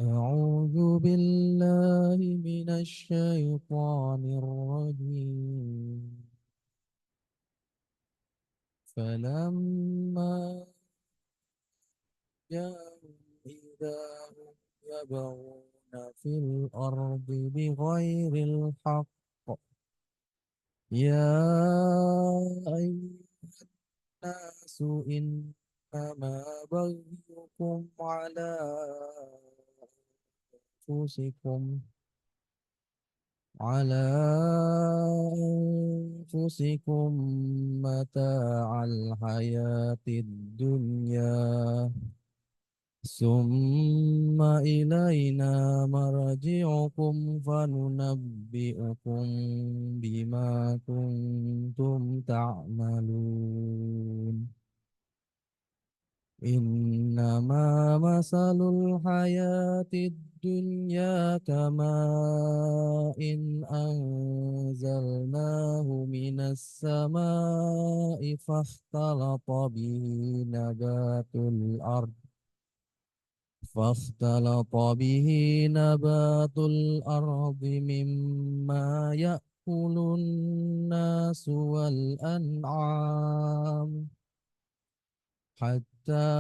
أعوذ بالله من الشيطان الرجيم فلما جاءوا إذا هم يبغون في الأرض بغير الحق يا أيها الناس إنما بغيكم على أنفسكم على أنفسكم متاع الحياة الدنيا ثم إلينا مرجعكم فننبئكم بما كنتم تعملون إنما مثل الحياة الدنيا كماء إن أنزلناه من السماء فاختلط به نبات الأرض مما يأكل الناس والأنعام حتى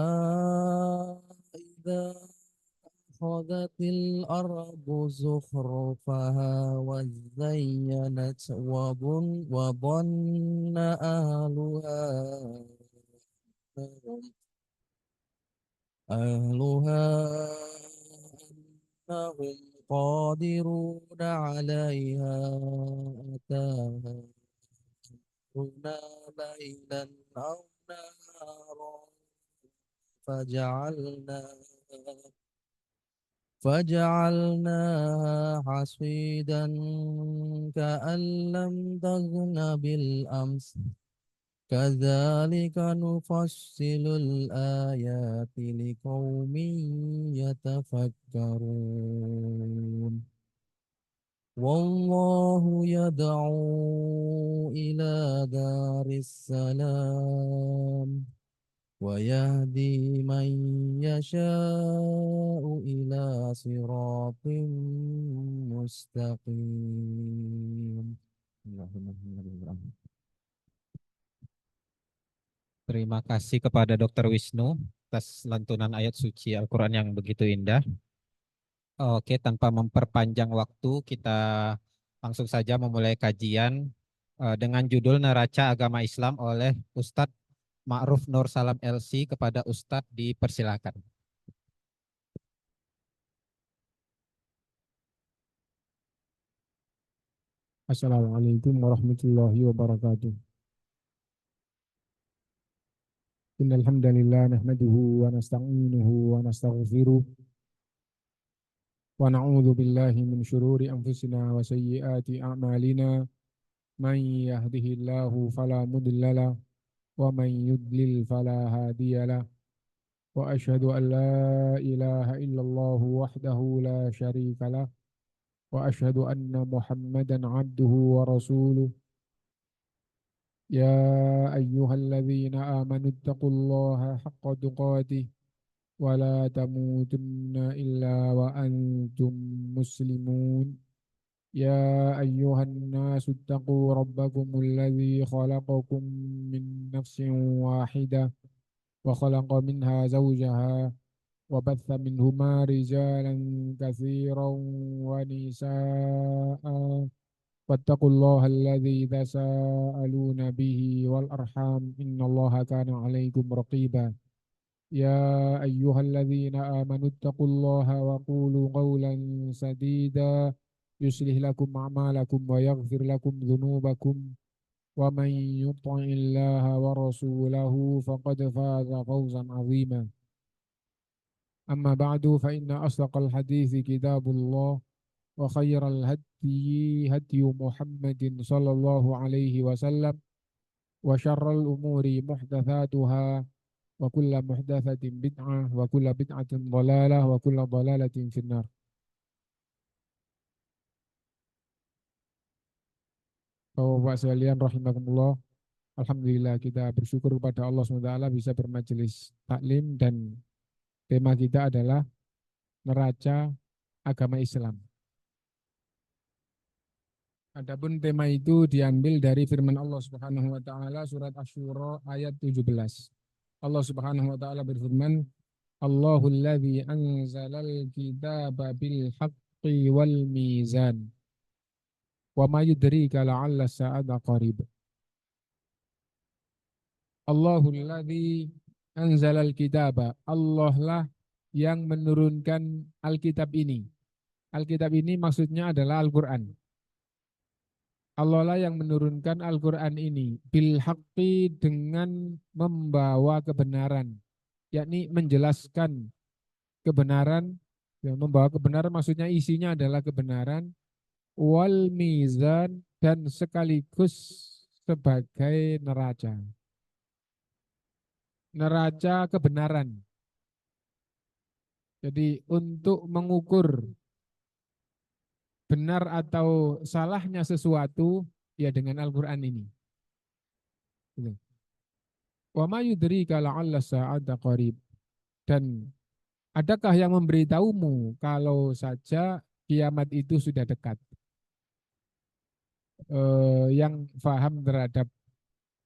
إذا أخذت الأرض زخرفها وزينت وظن أهلها أنهم قادرون عليها أتاها أمرنا ليلا أو نهارا فجعلناها حصيدا كأن لم تغن بالأمس كذلك نفصل الآيات لقوم يتفكرون والله يدعو إلى دار السلام ويهدي من يشاء إلى صراط مستقيم. Terima kasih kepada Dr. Wisnu atas lantunan ayat suci Al-Quran yang begitu indah. Oke, tanpa memperpanjang waktu, kita langsung saja memulai kajian dengan judul Neraca Agama Islam oleh Ustadz Ma'ruf Nur Salam LC. Kepada Ustadz dipersilakan. Assalamualaikum warahmatullahi wabarakatuh. Innal hamdalillah nahmaduhu wa nasta'inuhu wa nastaghfiruh wa na'udzu billahi min shururi anfusina wa sayyiati a'malina man yahdihillahu fala mudhillalah wa man yudlil fala hadiyalah wa asyhadu an la ilaha illallah wahdahu la syarikalah wa asyhadu anna Muhammadan abduhu wa rasuluh. يا أيها الذين آمنوا اتقوا الله حق تقاته ولا تموتن إلا وأنتم مسلمون. يا أيها الناس اتقوا ربكم الذي خلقكم من نفس واحدة وخلق منها زوجها وبث منهما رجالا كثيرا ونساء واتقوا الله الذي تساءلون به والأرحام إن الله كان عليكم رقيبا. يا أيها الذين آمنوا اتقوا الله وقولوا قولا سديدا يصلح لكم أعمالكم ويغفر لكم ذنوبكم ومن يطع الله ورسوله فقد فاز فوزا عظيما. أما بعد فإن أصدق الحديث كتاب الله وخير الهدي هدي محمد صلى الله عليه وسلم وشر الأمور محدثاتها وكل محدثة بدعة وكل بدعة ضلالة وكل ضلالة في النار. Bapak sekalian rahimakumullah, alhamdulillah kita bersyukur kepada Allah SWT bisa bermajelis taklim dan tema kita adalah neraca agama Islam. Adapun tema itu diambil dari firman Allah Subhanahu wa taala surat Asy-Syura ayat 17. Allah Subhanahu wa taala berfirman, Allahul ladzi anzalal kitaba bil haqqi wal mizan. Wa ma yudrika la'alla sa'ata qarib. Allahul ladzi anzalal kitaba. Allah lah yang menurunkan Alkitab ini. Alkitab ini maksudnya adalah Al-Qur'an. Allah lah yang menurunkan Al-Quran ini bil haqqi dengan membawa kebenaran, yakni menjelaskan kebenaran, ya, membawa kebenaran maksudnya isinya adalah kebenaran, wal mizan dan sekaligus sebagai neraca kebenaran. Jadi untuk mengukur benar atau salahnya sesuatu ya dengan Al-Quran ini. Wa ma yudrika la'alla sa'ata qarib. Dan adakah yang memberitahumu kalau saja kiamat itu sudah dekat? Yang faham terhadap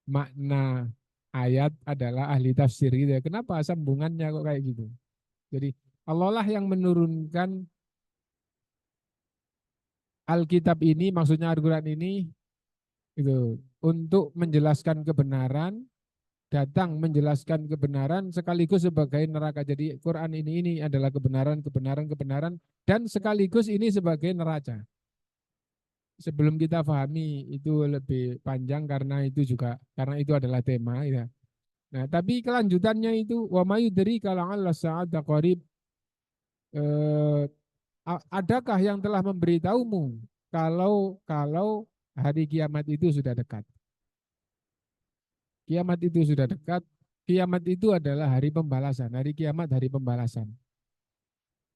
makna ayat adalah ahli tafsir gitu ya. Kenapa sambungannya kok kayak gitu? Jadi Allah lah yang menurunkan Alkitab ini, maksudnya Al-Quran ini, itu untuk menjelaskan kebenaran, datang menjelaskan kebenaran sekaligus sebagai neraka. Jadi Quran ini adalah kebenaran, dan sekaligus ini sebagai neraca. Sebelum kita pahami itu lebih panjang karena itu adalah tema ya. Nah, tapi kelanjutannya itu wa may yudrika la'alla sa'ata qarib. Adakah yang telah memberitahumu kalau hari kiamat itu sudah dekat? Kiamat itu sudah dekat. Kiamat itu adalah hari pembalasan. Hari kiamat hari pembalasan.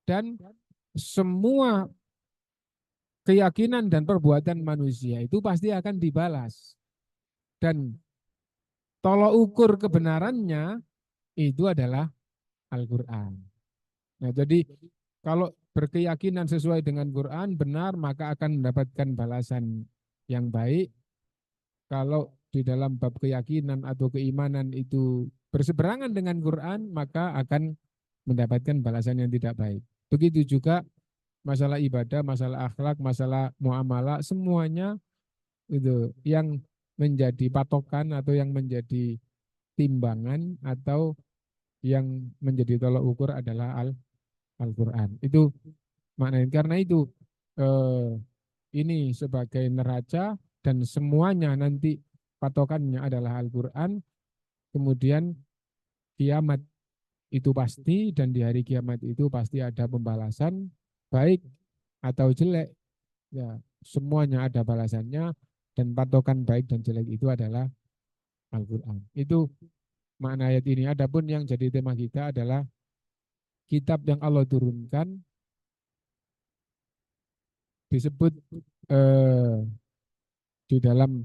Dan semua keyakinan dan perbuatan manusia itu pasti akan dibalas. Dan tolok ukur kebenarannya itu adalah Al-Quran. Nah, jadi kalau berkeyakinan sesuai dengan Quran benar, maka akan mendapatkan balasan yang baik. Kalau di dalam bab keyakinan atau keimanan itu berseberangan dengan Quran, maka akan mendapatkan balasan yang tidak baik. Begitu juga masalah ibadah, masalah akhlak, masalah muamalah, semuanya itu yang menjadi patokan atau yang menjadi timbangan atau yang menjadi tolok ukur adalah Al-Quran. Itu maknanya. Karena itu ini sebagai neraca dan semuanya nanti patokannya adalah Al-Quran. Kemudian kiamat itu pasti, dan di hari kiamat itu pasti ada pembalasan baik atau jelek. Ya, semuanya ada balasannya, dan patokan baik dan jelek itu adalah Al-Quran. Itu makna ayat ini. Adapun yang jadi tema kita adalah kitab yang Allah turunkan, disebut di dalam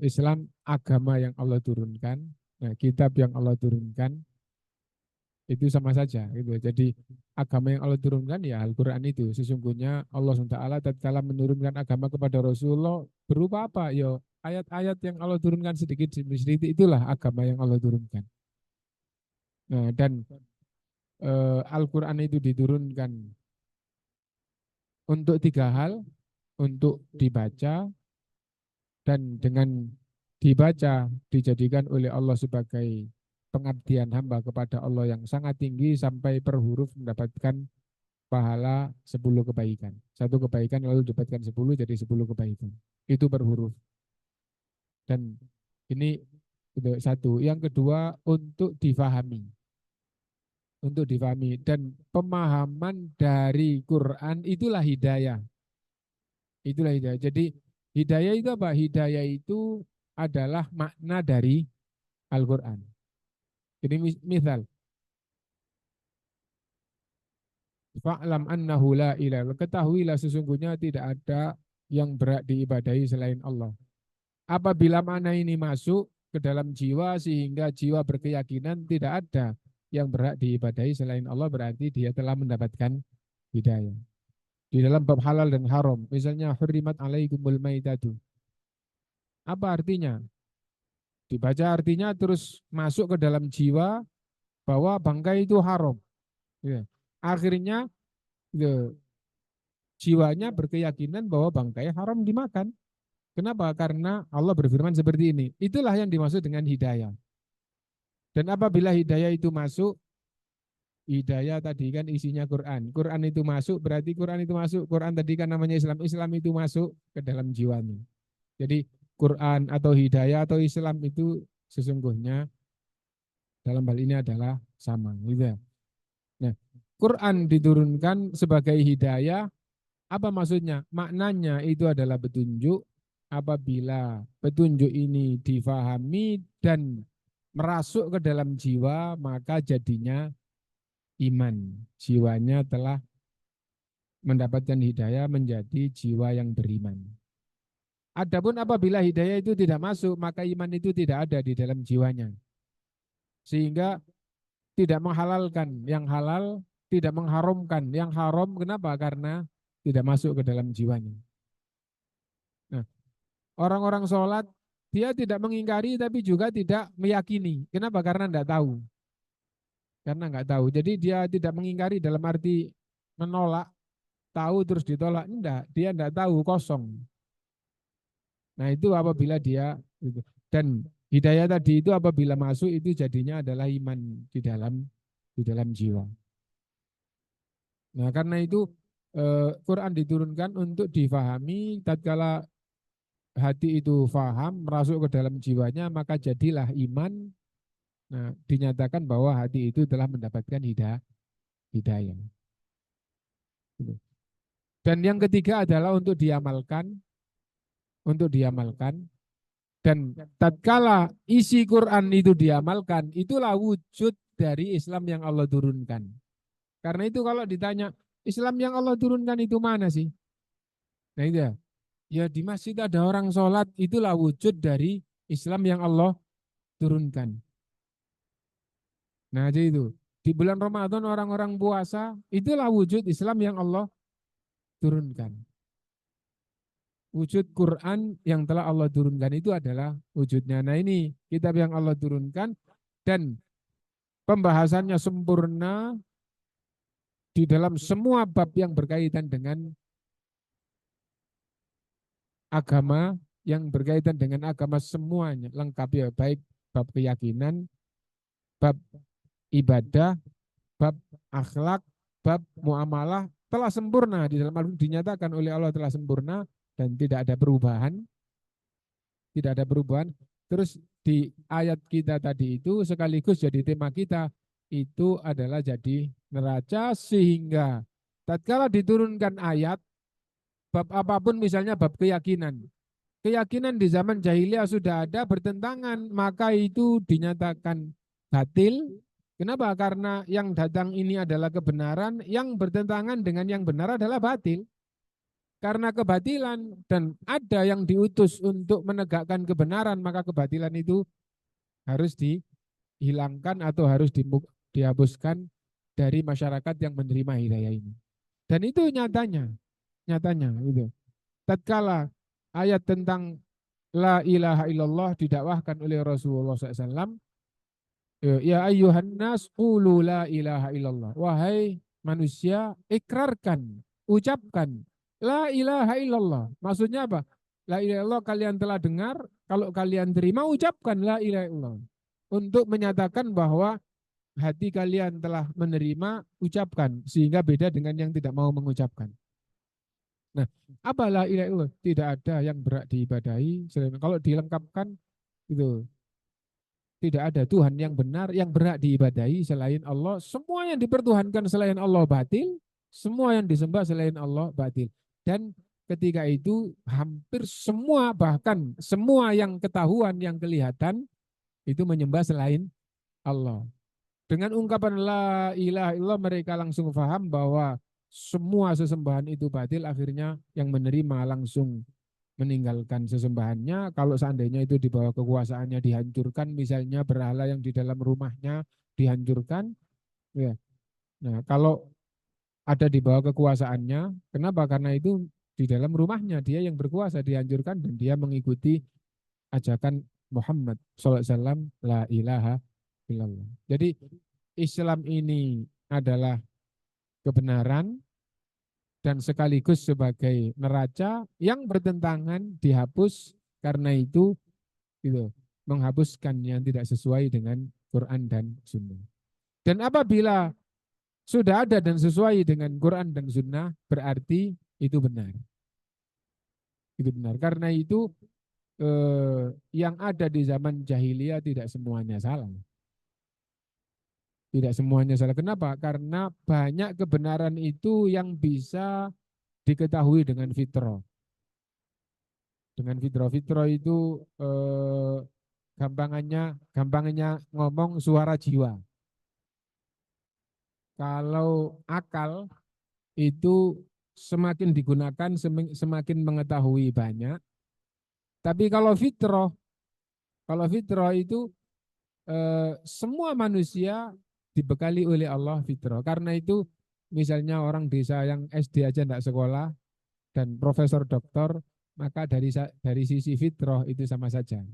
Islam agama yang Allah turunkan. Nah, kitab yang Allah turunkan itu sama saja gitu. Jadi agama yang Allah turunkan ya Al-Quran itu. Sesungguhnya Allah SWT tatkala menurunkan agama kepada Rasulullah berupa apa? Yo, ayat-ayat yang Allah turunkan sedikit demi sedikit, itulah agama yang Allah turunkan. Nah, dan Al-Quran itu diturunkan untuk 3 hal, untuk dibaca, dan dengan dibaca dijadikan oleh Allah sebagai pengabdian hamba kepada Allah yang sangat tinggi, sampai per huruf mendapatkan pahala 10 kebaikan. 1 kebaikan lalu dapatkan 10, jadi 10 kebaikan. Itu per huruf. Dan ini itu 1. Yang kedua untuk difahami. Untuk difahami, dan pemahaman dari Quran itulah hidayah. Itulah hidayah. Jadi hidayah itu apa? Hidayah itu adalah makna dari Al-Quran. Jadi misal, fa'lam annahu la ilaha, ketahuilah sesungguhnya tidak ada yang berhak diibadahi selain Allah. Apabila makna ini masuk ke dalam jiwa sehingga jiwa berkeyakinan tidak ada yang berhak diibadahi selain Allah berarti dia telah mendapatkan hidayah. Di dalam bab halal dan haram, misalnya hurrimat alaikumul maitatu. Apa artinya? Dibaca artinya terus masuk ke dalam jiwa bahwa bangkai itu haram. Ya. Akhirnya ya, jiwanya berkeyakinan bahwa bangkai haram dimakan. Kenapa? Karena Allah berfirman seperti ini. Itulah yang dimaksud dengan hidayah. Dan apabila hidayah itu masuk, hidayah tadi kan isinya Quran. Quran itu masuk, berarti Quran itu masuk. Quran tadi kan namanya Islam. Islam itu masuk ke dalam jiwanya. Jadi Quran atau hidayah atau Islam itu sesungguhnya dalam hal ini adalah sama. Gitu. Nah, Quran diturunkan sebagai hidayah. Apa maksudnya? Maknanya itu adalah petunjuk. Apabila petunjuk ini difahami dan merasuk ke dalam jiwa, maka jadinya iman. Jiwanya telah mendapatkan hidayah menjadi jiwa yang beriman. Adapun apabila hidayah itu tidak masuk, maka iman itu tidak ada di dalam jiwanya. Sehingga tidak menghalalkan yang halal, tidak mengharamkan yang haram. Kenapa? Karena tidak masuk ke dalam jiwanya. Nah, orang-orang sholat, dia tidak mengingkari tapi juga tidak meyakini. Kenapa? Karena tidak tahu. Karena nggak tahu. Jadi dia tidak mengingkari dalam arti menolak, tahu terus ditolak. Enggak, dia tidak tahu, kosong. Nah itu apabila dia, dan hidayah tadi itu apabila masuk itu jadinya adalah iman di dalam jiwa. Nah karena itu Quran diturunkan untuk difahami, tatkala hati itu faham, merasuk ke dalam jiwanya, maka jadilah iman. Nah, dinyatakan bahwa hati itu telah mendapatkan hidayah. Dan yang ketiga adalah untuk diamalkan, dan tatkala isi Quran itu diamalkan, itulah wujud dari Islam yang Allah turunkan. Karena itu kalau ditanya, Islam yang Allah turunkan itu mana sih? Nah itu ya di masjid ada orang sholat, itulah wujud dari Islam yang Allah turunkan. Nah jadi itu, di bulan Ramadan orang-orang puasa, itulah wujud Islam yang Allah turunkan. Wujud Quran yang telah Allah turunkan itu adalah wujudnya. Nah ini kitab yang Allah turunkan dan pembahasannya sempurna di dalam semua bab yang berkaitan dengan agama, yang berkaitan dengan agama semuanya lengkap ya, baik bab keyakinan, bab ibadah, bab akhlak, bab muamalah telah sempurna di dalam Al-Quran, dinyatakan oleh Allah telah sempurna dan tidak ada perubahan. Terus di ayat kita tadi itu sekaligus jadi tema kita itu adalah jadi neraca, sehingga tatkala diturunkan ayat bab apapun, misalnya bab keyakinan. Keyakinan di zaman jahiliyah sudah ada bertentangan, maka itu dinyatakan batil. Kenapa? Karena yang datang ini adalah kebenaran, yang bertentangan dengan yang benar adalah batil. Karena kebatilan dan ada yang diutus untuk menegakkan kebenaran, maka kebatilan itu harus dihilangkan atau harus dihapuskan dari masyarakat yang menerima hidayah ini. Dan itu nyatanya itu. Tatkala ayat tentang la ilaha illallah didakwahkan oleh Rasulullah SAW, ya ayyuhan nas qulu la ilaha illallah. Wahai manusia, ikrarkan, ucapkan la ilaha illallah. Maksudnya apa? La ilaha illallah kalian telah dengar, kalau kalian terima ucapkan la ilaha illallah. Untuk menyatakan bahwa hati kalian telah menerima, ucapkan, sehingga beda dengan yang tidak mau mengucapkan. Nah, apa la ilaha illallah? Tidak ada yang berhak diibadahi selain, kalau dilengkapkan itu tidak ada Tuhan yang benar yang berhak diibadahi selain Allah. Semua yang dipertuhankan selain Allah batil, semua yang disembah selain Allah batil. Dan ketika itu hampir semua, bahkan semua yang ketahuan, yang kelihatan itu menyembah selain Allah. Dengan ungkapan la ilaha illallah mereka langsung paham bahwa semua sesembahan itu batil, akhirnya yang menerima langsung meninggalkan sesembahannya. Kalau seandainya itu di bawah kekuasaannya dihancurkan, misalnya berhala yang di dalam rumahnya dihancurkan. Ya. Nah, kalau ada di bawah kekuasaannya, kenapa? Karena itu di dalam rumahnya dia yang berkuasa, dihancurkan dan dia mengikuti ajakan Muhammad SAW, la ilaha illallah. Jadi Islam ini adalah kebenaran dan sekaligus sebagai neraca yang bertentangan dihapus, karena itu gitu, menghapuskan yang tidak sesuai dengan Quran dan Sunnah. Dan apabila sudah ada dan sesuai dengan Quran dan Sunnah, berarti itu benar. Itu benar. Karena itu yang ada di zaman jahiliyah tidak semuanya salah. Tidak semuanya salah. Kenapa? Karena banyak kebenaran itu yang bisa diketahui dengan fitrah. Dengan fitrah. Fitrah itu gampangnya ngomong suara jiwa. Kalau akal itu semakin digunakan semakin mengetahui banyak. Tapi kalau fitrah itu semua manusia dibekali oleh Allah fitrah. Karena itu misalnya orang desa yang SD aja tidak sekolah dan profesor doktor, maka dari sisi fitrah itu sama saja.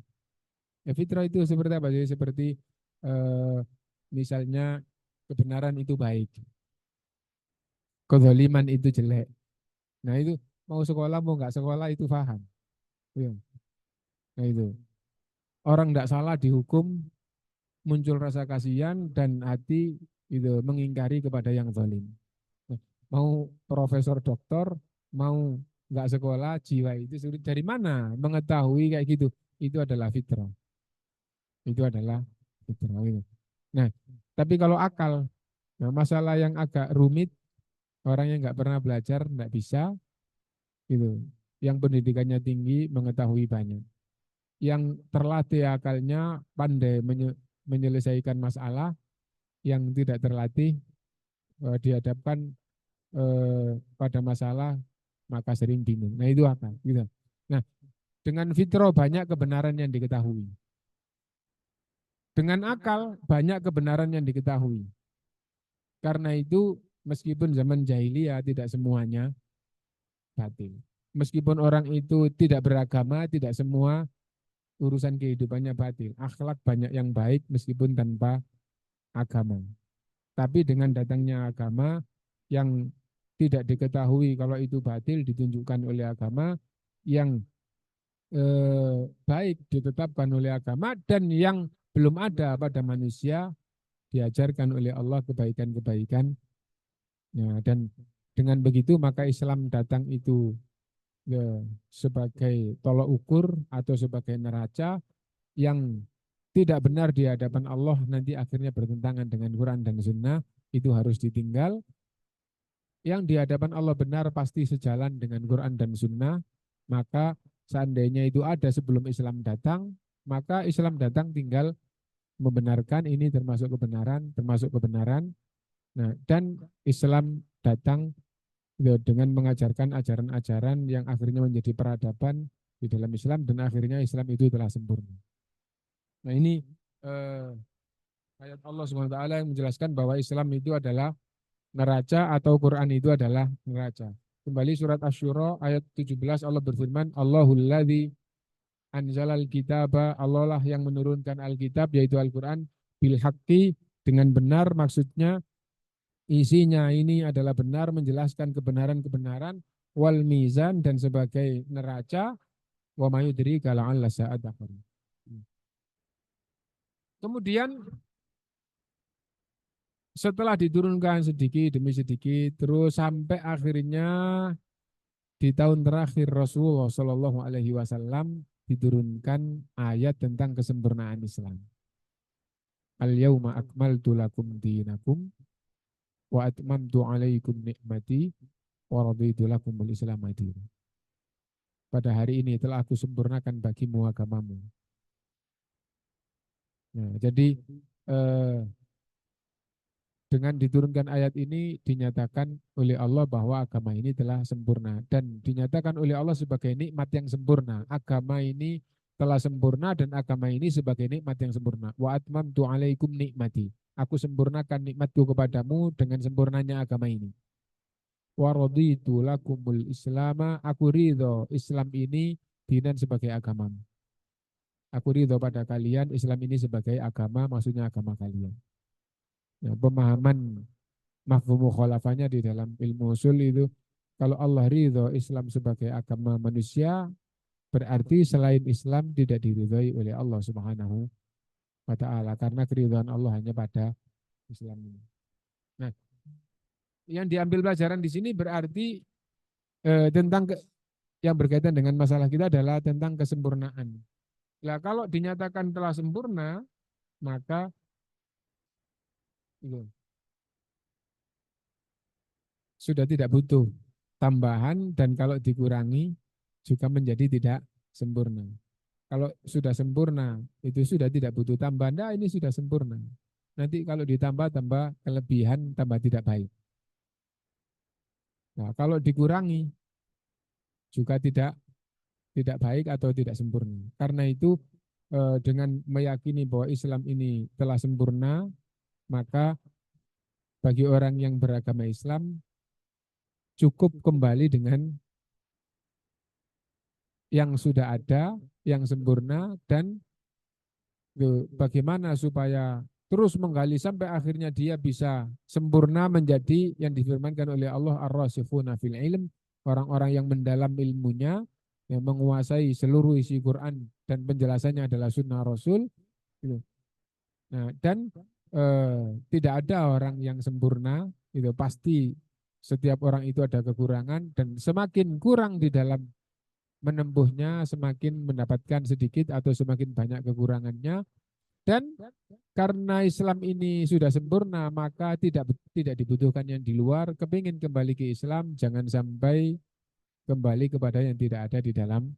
Ya, fitrah itu seperti apa? Jadi seperti misalnya kebenaran itu baik, kezaliman itu jelek. Nah itu mau sekolah mau nggak sekolah itu paham. Ya. Nah itu orang tidak salah dihukum, muncul rasa kasihan dan hati itu mengingkari kepada yang zalim. Nah, mau profesor doktor, mau nggak sekolah, jiwa itu dari mana mengetahui kayak gitu? Itu adalah fitrah. Itu adalah fitrah. Nah, tapi kalau akal, nah masalah yang agak rumit, orang yang nggak pernah belajar nggak bisa, gitu. Yang pendidikannya tinggi mengetahui banyak. Yang terlatih akalnya pandai menyelesaikan masalah, yang tidak terlatih dihadapkan pada masalah maka sering bingung. Nah itu akal. Gitu. Nah dengan fitrah banyak kebenaran yang diketahui. Dengan akal banyak kebenaran yang diketahui. Karena itu meskipun zaman jahiliyah tidak semuanya batil. Meskipun orang itu tidak beragama, tidak semua urusan kehidupannya batil. Akhlak banyak yang baik meskipun tanpa agama. Tapi dengan datangnya agama yang tidak diketahui kalau itu batil ditunjukkan oleh agama, yang baik ditetapkan oleh agama, dan yang belum ada pada manusia diajarkan oleh Allah kebaikan-kebaikan. Nah, dan dengan begitu maka Islam datang itu sebagai tolok ukur atau sebagai neraca yang tidak benar di hadapan Allah nanti akhirnya bertentangan dengan Quran dan Sunnah, itu harus ditinggal. Yang di hadapan Allah benar pasti sejalan dengan Quran dan Sunnah, maka seandainya itu ada sebelum Islam datang, maka Islam datang tinggal membenarkan ini termasuk kebenaran. Nah, dan Islam datang dengan mengajarkan ajaran-ajaran yang akhirnya menjadi peradaban di dalam Islam, dan akhirnya Islam itu telah sempurna. Nah ini ayat Allah SWT yang menjelaskan bahwa Islam itu adalah neraca atau Quran itu adalah neraca. Kembali surat Asy-Syura ayat 17 Allah berfirman, Allahul ladzi anzalal kitaba, Allah lah yang menurunkan Alkitab yaitu Al-Quran bil haqqi, dengan benar, maksudnya isinya ini adalah benar, menjelaskan kebenaran-kebenaran, wal mizan, dan sebagai neraca, wa mayudrika la'alla sa'at akhir. Kemudian setelah diturunkan sedikit demi sedikit, terus sampai akhirnya di tahun terakhir Rasulullah Shallallahu Alaihi Wasallam diturunkan ayat tentang kesempurnaan Islam. Al-yawma akmaltu lakum dinakum wa atmamtu alaikum nikmati wa raditu lakumul Islam madina. Pada hari ini telah aku sempurnakan bagimu agamamu. Nah, jadi dengan diturunkan ayat ini dinyatakan oleh Allah bahwa agama ini telah sempurna, dan dinyatakan oleh Allah sebagai nikmat yang sempurna. Agama ini telah sempurna dan agama ini sebagai nikmat yang sempurna. Wa atmamtu alaikum nikmati. Aku sempurnakan nikmatku kepadamu dengan sempurnanya agama ini. Wa raditu lakumul islama, aku ridho Islam ini dinan sebagai agamamu. Aku ridho pada kalian Islam ini sebagai agama, maksudnya agama kalian. Ya, pemahaman mafhum mukhalafahnya di dalam ilmu usul itu, kalau Allah ridho Islam sebagai agama manusia, berarti selain Islam tidak diridhoi oleh Allah Subhanahu wa ta'ala, karena keridhaan Allah hanya pada Islam ini. Nah, yang diambil pelajaran di sini berarti tentang yang berkaitan dengan masalah kita adalah tentang kesempurnaan. Nah, kalau dinyatakan telah sempurna, maka itu sudah tidak butuh tambahan, dan kalau dikurangi juga menjadi tidak sempurna. Kalau sudah sempurna itu sudah tidak butuh tambahan. Nah, ini sudah sempurna. Nanti kalau ditambah kelebihan, tambah tidak baik. Nah, kalau dikurangi juga tidak baik atau tidak sempurna. Karena itu dengan meyakini bahwa Islam ini telah sempurna, maka bagi orang yang beragama Islam cukup kembali dengan yang sudah ada, yang sempurna, dan bagaimana supaya terus menggali sampai akhirnya dia bisa sempurna menjadi yang difirmankan oleh Allah ar-rasikhuna fil ilm, orang-orang yang mendalam ilmunya, yang menguasai seluruh isi Quran dan penjelasannya adalah sunnah Rasul. Nah, dan tidak ada orang yang sempurna, itu pasti setiap orang itu ada kekurangan, dan semakin kurang di dalam menempuhnya, semakin mendapatkan sedikit atau semakin banyak kekurangannya. Dan karena Islam ini sudah sempurna, maka tidak dibutuhkan yang di luar. Kepingin kembali ke Islam, jangan sampai kembali kepada yang tidak ada di dalam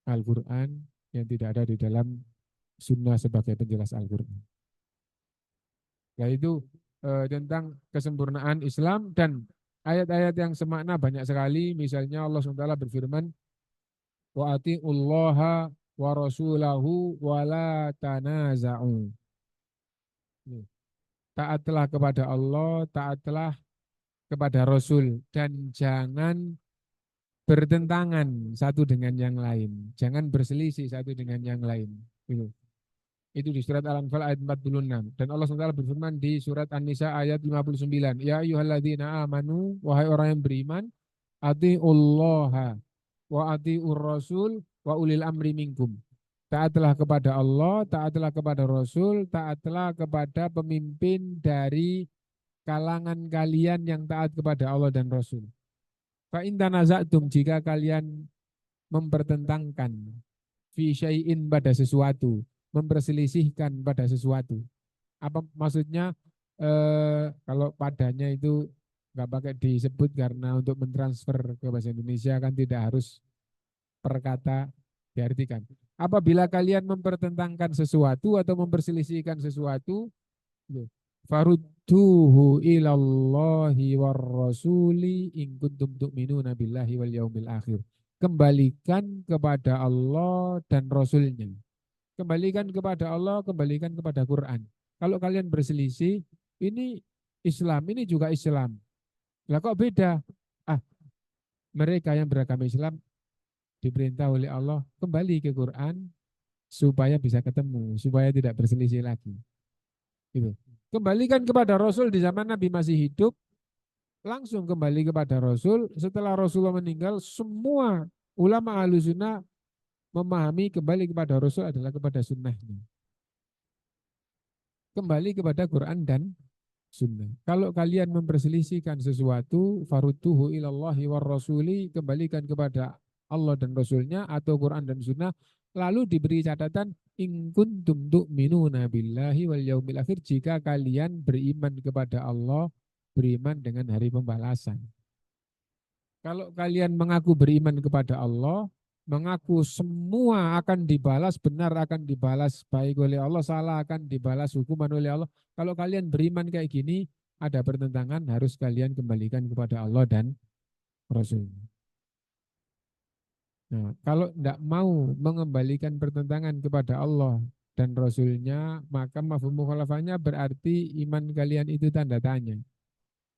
Al-Quran, yang tidak ada di dalam sunnah sebagai penjelas Al-Quran. Yaitu tentang kesempurnaan Islam, dan ayat-ayat yang semakna banyak sekali. Misalnya Allah SWT berfirman, wa ati'ullaha wa rasulahu wa la tanaza'u. Taatlah kepada Allah, taatlah kepada Rasul, dan jangan bertentangan satu dengan yang lain. Jangan berselisih satu dengan yang lain. Itu di surat Al-Anfal ayat 46. Dan Allah SWT berfirman di surat An-Nisa ayat 59. Ya ayyuhalladzina amanu, wahai orang yang beriman, ati'ullaha wa ati'ur rasul wa ulil amri minkum. Taatlah kepada Allah, taatlah kepada Rasul, taatlah kepada pemimpin dari kalangan kalian yang taat kepada Allah dan Rasul. Fa in tanaza'tum, jika kalian mempertentangkan fi syai'in pada sesuatu, memperselisihkan pada sesuatu. Apa maksudnya? Kalau padanya itu nggak pakai disebut karena untuk mentransfer ke bahasa Indonesia kan tidak harus per kata diartikan. Apabila kalian mempertentangkan sesuatu atau memperselisihkan sesuatu, farudduhu ilallahi war rasuli in kuntum tu'minuna billahi wal yaumil akhir. Kembalikan kepada Allah dan Rasulnya. Kembalikan kepada Allah, kembalikan kepada Quran. Kalau kalian berselisih, ini Islam, ini juga Islam. Lah kok beda? Mereka yang beragama Islam diperintah oleh Allah kembali ke Quran supaya bisa ketemu, supaya tidak berselisih lagi. Gitu. Kembalikan kepada Rasul di zaman Nabi masih hidup, langsung kembali kepada Rasul. Setelah Rasulullah meninggal, semua ulama Ahlussunnah memahami kembali kepada Rasul adalah kepada sunnahnya. Kembali kepada Quran dan sunnah. Kalau kalian memperselisihkan sesuatu, farudduhu ilallahi war rasuli, kembalikan kepada Allah dan Rasulnya atau Quran dan Sunnah, lalu diberi catatan in kuntum tu'minuna billahi wal yaumil akhir, jika kalian beriman kepada Allah, beriman dengan hari pembalasan. Kalau kalian mengaku beriman kepada Allah, mengaku semua akan dibalas, benar akan dibalas baik oleh Allah, salah akan dibalas hukuman oleh Allah. Kalau kalian beriman kayak gini, ada pertentangan, harus kalian kembalikan kepada Allah dan Rasulnya. Nah, kalau tidak mau mengembalikan pertentangan kepada Allah dan Rasulnya, maka mafhum mukhalafahnya berarti iman kalian itu tanda tanya.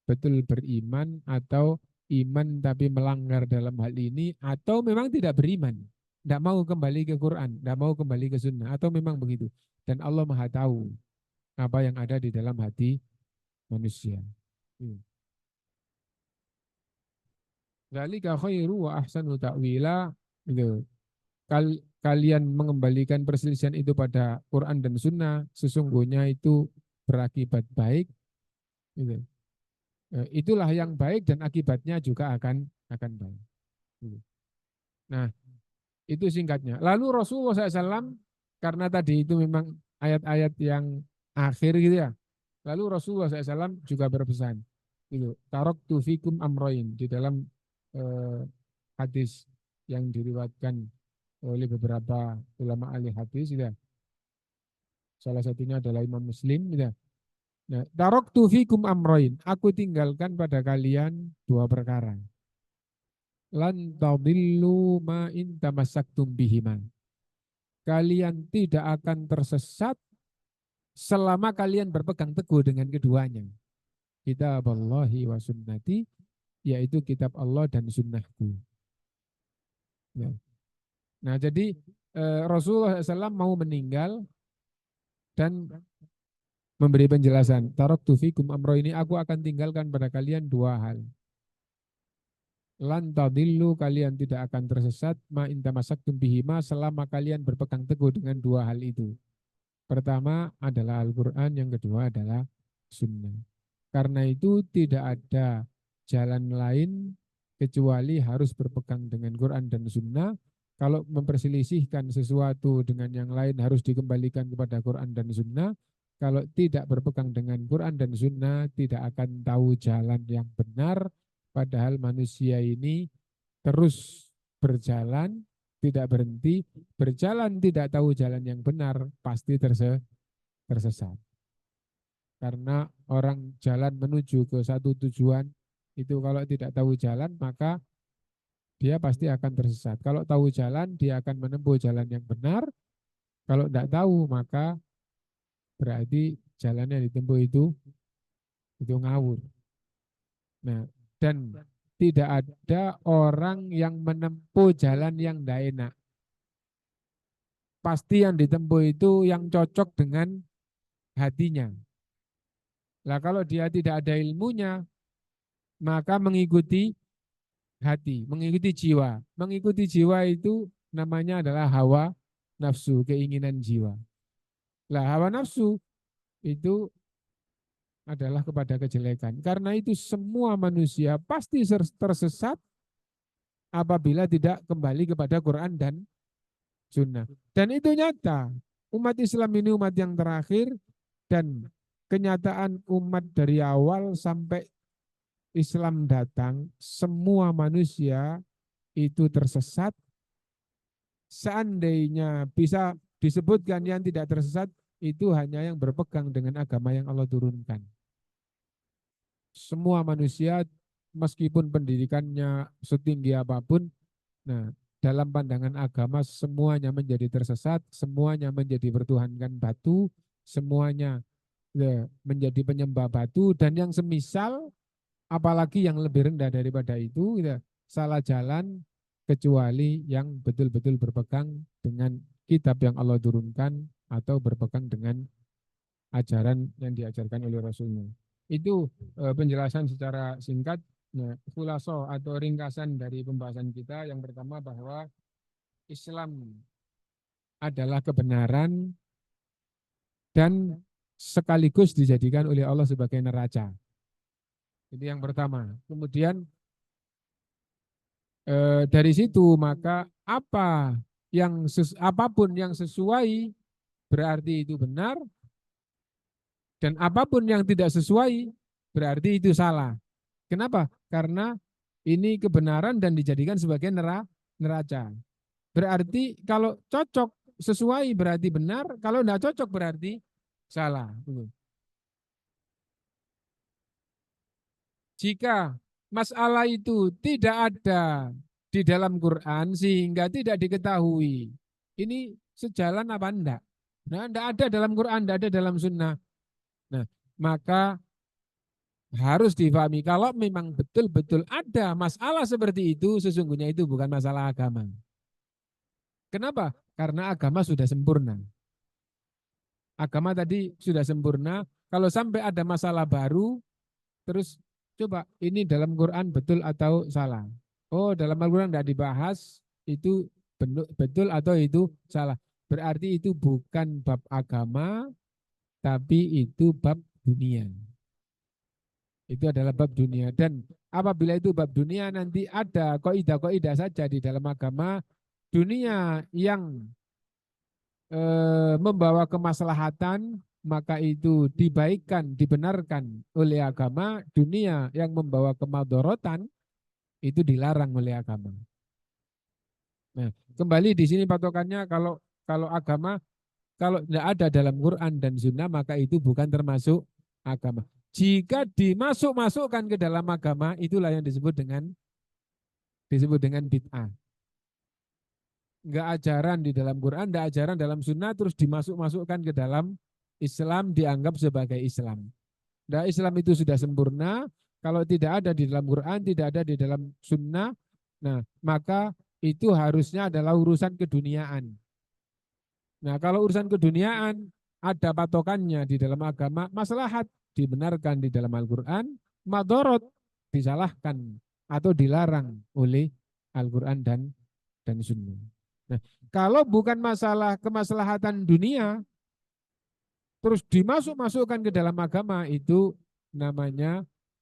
Betul beriman atau iman tapi melanggar dalam hal ini, atau memang tidak beriman. Tidak mau kembali ke Quran, tidak mau kembali ke sunnah, atau memang begitu. Dan Allah Maha tahu apa yang ada di dalam hati manusia. Dzalika khairu wa ahsanu ta'wila. Gitu. Kalian mengembalikan perselisihan itu pada Quran dan Sunnah, sesungguhnya itu berakibat baik. Gitu. Itulah yang baik dan akibatnya juga akan baik. Gitu. Nah, itu singkatnya. Lalu Rasulullah SAW, karena tadi itu memang ayat-ayat yang akhir gitu ya. Lalu Rasulullah SAW juga berpesan, gitu. Taraktu fikum amroin, di dalam hadis yang diriwayatkan oleh beberapa ulama ahli hadis, gitu. Salah satunya adalah Imam Muslim, gitu. Nah, taraktu fikum amroin, aku tinggalkan pada kalian dua perkara. Lan tadillu ma in tamassaktum bihima. Kalian tidak akan tersesat selama kalian berpegang teguh dengan keduanya. Kitab Allahi wa sunnati, yaitu kitab Allah dan sunnahku. Ya. Nah, jadi Rasulullah SAW mau meninggal dan memberi penjelasan. Taraktu fikum amro, ini aku akan tinggalkan pada kalian dua hal. Lan tadillu, kalian tidak akan tersesat, ma in tamassaktum bihima, selama kalian berpegang teguh dengan dua hal itu. Pertama adalah Al-Quran, yang kedua adalah sunnah. Karena itu tidak ada jalan lain kecuali harus berpegang dengan Quran dan sunnah. Kalau memperselisihkan sesuatu dengan yang lain harus dikembalikan kepada Quran dan sunnah. Kalau tidak berpegang dengan Quran dan sunnah tidak akan tahu jalan yang benar. Padahal manusia ini terus berjalan, tidak berhenti, berjalan tidak tahu jalan yang benar, pasti tersesat. Karena orang jalan menuju ke satu tujuan, itu kalau tidak tahu jalan, maka dia pasti akan tersesat. Kalau tahu jalan, dia akan menempuh jalan yang benar. Kalau tidak tahu, maka berarti jalan yang ditempuh itu ngawur. Nah, dan tidak ada orang yang menempuh jalan yang tidak enak. Pasti yang ditempuh itu yang cocok dengan hatinya. Lah kalau dia tidak ada ilmunya, maka mengikuti hati, mengikuti jiwa. Mengikuti jiwa itu namanya adalah hawa nafsu, keinginan jiwa. Lah hawa nafsu itu adalah kepada kejelekan. Karena itu semua manusia pasti tersesat apabila tidak kembali kepada Quran dan Sunnah. Dan itu nyata. Umat Islam ini umat yang terakhir dan kenyataan umat dari awal sampai Islam datang, semua manusia itu tersesat. Seandainya bisa disebutkan yang tidak tersesat, itu hanya yang berpegang dengan agama yang Allah turunkan. Semua manusia, meskipun pendidikannya setinggi apapun, nah dalam pandangan agama semuanya menjadi tersesat, semuanya menjadi bertuhankan batu, semuanya ya, menjadi penyembah batu, dan yang semisal, apalagi yang lebih rendah daripada itu, ya, salah jalan kecuali yang betul-betul berpegang dengan kitab yang Allah turunkan atau berpegang dengan ajaran yang diajarkan oleh Rasulnya. Itu penjelasan secara singkat, khulasoh atau ringkasan dari pembahasan kita. Yang pertama bahwa Islam adalah kebenaran dan sekaligus dijadikan oleh Allah sebagai neraca. Itu yang pertama. Kemudian dari situ maka apapun yang sesuai berarti itu benar, dan apapun yang tidak sesuai berarti itu salah. Kenapa? Karena ini kebenaran dan dijadikan sebagai neraca. Berarti kalau cocok sesuai berarti benar, kalau tidak cocok berarti salah. Jika masalah itu tidak ada di dalam Quran sehingga tidak diketahui, ini sejalan apa enggak? Nah, tidak ada dalam Quran, tidak ada dalam sunnah. Nah, maka harus difahami kalau memang betul-betul ada masalah seperti itu, sesungguhnya itu bukan masalah agama. Kenapa? Karena agama sudah sempurna. Agama tadi sudah sempurna, kalau sampai ada masalah baru, terus coba ini dalam Quran betul atau salah. Oh, dalam Al-Quran tidak dibahas, itu betul atau itu salah. Berarti itu bukan bab agama, tapi itu bab dunia. Itu adalah bab dunia. Dan apabila itu bab dunia, nanti ada kaidah-kaidah saja di dalam agama dunia yang membawa kemaslahatan, maka itu dibaikkan, dibenarkan oleh agama. Dunia yang membawa kemadorotan, itu dilarang oleh agama. Nah, kembali di sini patokannya kalau kalau agama, kalau tidak ada dalam Quran dan Sunnah, maka itu bukan termasuk agama. Jika dimasuk-masukkan ke dalam agama, itulah yang disebut dengan bid'ah. Enggak ajaran di dalam Quran, enggak ajaran dalam Sunnah, terus dimasuk-masukkan ke dalam Islam, dianggap sebagai Islam. Nah, Islam itu sudah sempurna, kalau tidak ada di dalam Quran, tidak ada di dalam Sunnah, nah maka itu harusnya adalah urusan keduniaan. Nah, kalau urusan keduniaan ada patokannya di dalam agama, maslahat dibenarkan di dalam Al-Quran, madorot disalahkan atau dilarang oleh Al-Quran dan Sunnah. Nah, kalau bukan masalah kemaslahatan dunia, terus dimasuk-masukkan ke dalam agama, itu namanya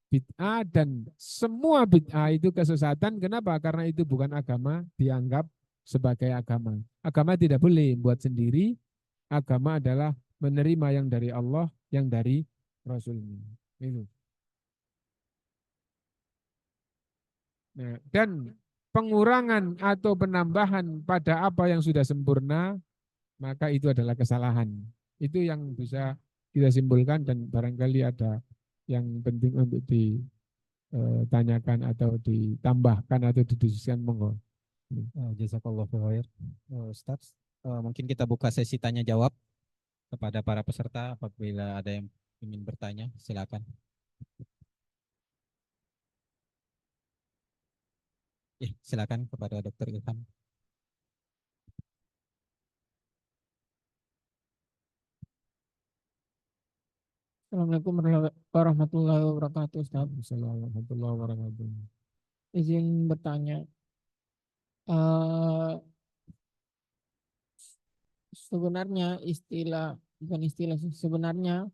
bid'ah, dan semua bid'ah itu kesesatan. Kenapa? Karena itu bukan agama, dianggap sebagai agama. Agama tidak boleh buat sendiri, agama adalah menerima yang dari Allah, yang dari Rasulnya. Itu. Nah, dan pengurangan atau penambahan pada apa yang sudah sempurna, maka itu adalah kesalahan. Itu yang bisa kita simpulkan, dan barangkali ada yang penting untuk ditanyakan atau ditambahkan atau didiskusikan, monggo. Jazakallah khair. Ustaz, mungkin kita buka sesi tanya jawab kepada para peserta apabila ada yang ingin bertanya, silakan. Silakan kepada Dr. Ilham. Assalamualaikum warahmatullahi wabarakatuh, Ustaz. Assalamualaikum warahmatullahi wabarakatuh. Izin bertanya, eh, sebenarnya bukan istilah sih, sebenarnya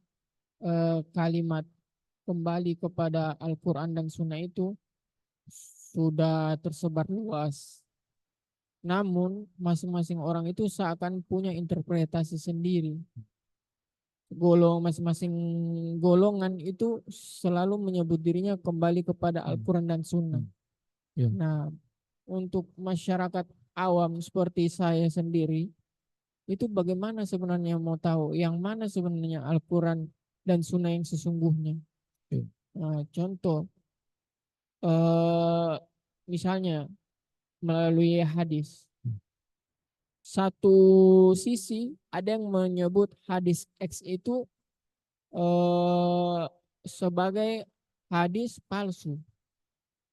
kalimat kembali kepada Al-Quran dan Sunnah itu sudah tersebar luas. Namun masing-masing orang itu seakan punya interpretasi sendiri. Masing-masing golongan itu selalu menyebut dirinya kembali kepada Al-Quran dan Sunnah. Ya. Nah, untuk masyarakat awam seperti saya sendiri, itu bagaimana sebenarnya mau tahu yang mana sebenarnya Al-Quran dan Sunnah yang sesungguhnya. Ya. Nah, contoh, misalnya melalui hadis. Satu sisi ada yang menyebut hadis X itu sebagai hadis palsu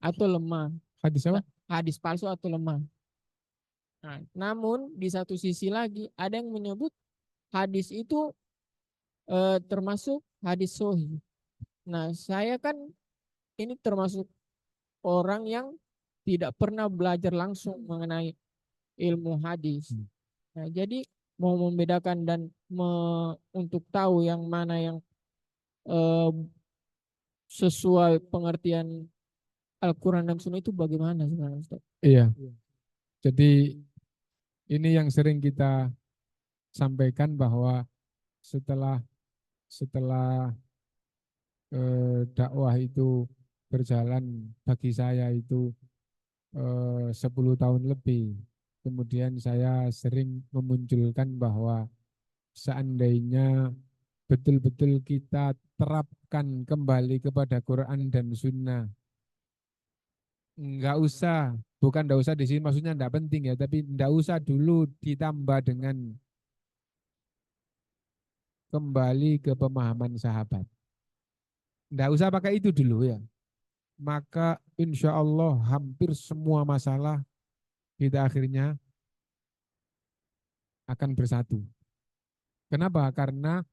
atau lemah. Hadis apa? Hadis palsu atau lemah. Nah, namun di satu sisi lagi ada yang menyebut hadis itu termasuk hadis sahih. Nah, saya kan ini termasuk orang yang tidak pernah belajar langsung mengenai ilmu hadis. Nah, jadi mau membedakan dan untuk tahu yang mana yang sesuai pengertian Al-Quran dan Sunnah itu bagaimana sebenarnya, Ustaz? Iya. Jadi ini yang sering kita sampaikan bahwa setelah dakwah itu berjalan bagi saya itu 10 tahun lebih. Kemudian saya sering memunculkan bahwa seandainya betul-betul kita terapkan kembali kepada Quran dan Sunnah, bukan enggak usah di sini maksudnya enggak penting ya, tapi enggak usah dulu ditambah dengan kembali ke pemahaman sahabat. Nggak usah pakai itu dulu ya. Maka insya Allah hampir semua masalah kita akhirnya akan bersatu. Kenapa? Karena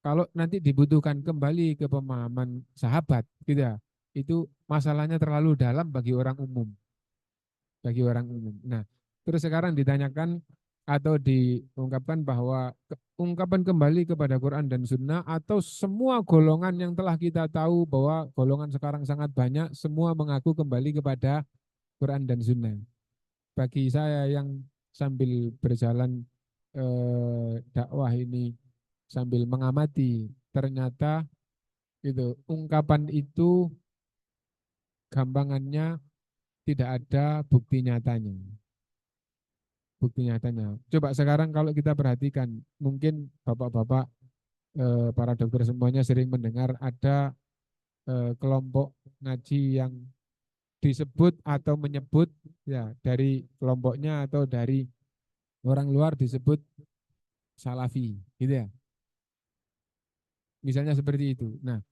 kalau nanti dibutuhkan kembali ke pemahaman sahabat, gitu ya, itu masalahnya terlalu dalam bagi orang umum. Bagi orang umum. Nah, terus sekarang ditanyakan atau diungkapkan bahwa ungkapan kembali kepada Quran dan Sunnah atau semua golongan yang telah kita tahu bahwa golongan sekarang sangat banyak, semua mengaku kembali kepada Quran dan Sunnah. Bagi saya yang sambil berjalan dakwah ini, sambil mengamati, ternyata itu ungkapan itu gampangannya tidak ada bukti nyatanya. Bukti nyatanya. Coba sekarang kalau kita perhatikan, mungkin bapak-bapak para dokter semuanya sering mendengar ada kelompok ngaji yang disebut atau menyebut ya dari kelompoknya atau dari orang luar disebut salafi, gitu ya. Misalnya seperti itu. Nah,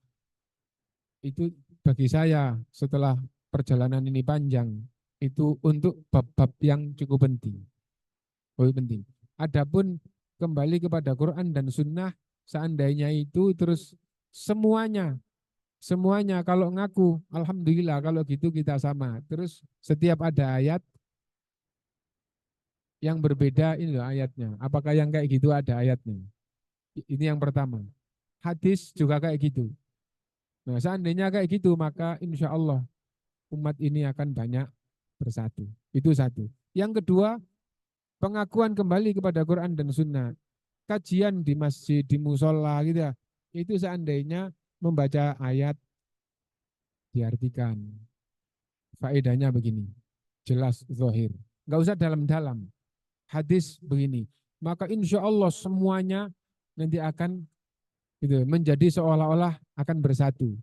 itu bagi saya setelah perjalanan ini panjang, itu untuk bab-bab yang cukup penting. Penting. Adapun kembali kepada Quran dan Sunnah, seandainya itu terus semuanya kalau ngaku, alhamdulillah kalau gitu kita sama. Terus setiap ada ayat yang berbeda, ini loh ayatnya. Apakah yang kayak gitu ada ayatnya? Ini yang pertama. Hadis juga kayak gitu. Nah, seandainya kayak gitu, maka insya Allah umat ini akan banyak bersatu. Itu satu. Yang kedua, pengakuan kembali kepada Quran dan Sunnah. Kajian di masjid, di musola gitu ya. Itu seandainya membaca ayat diartikan. Faedahnya begini. Jelas zahir. Enggak usah dalam-dalam. Hadis begini. Maka insya Allah semuanya nanti akan gitu, menjadi seolah-olah akan bersatu.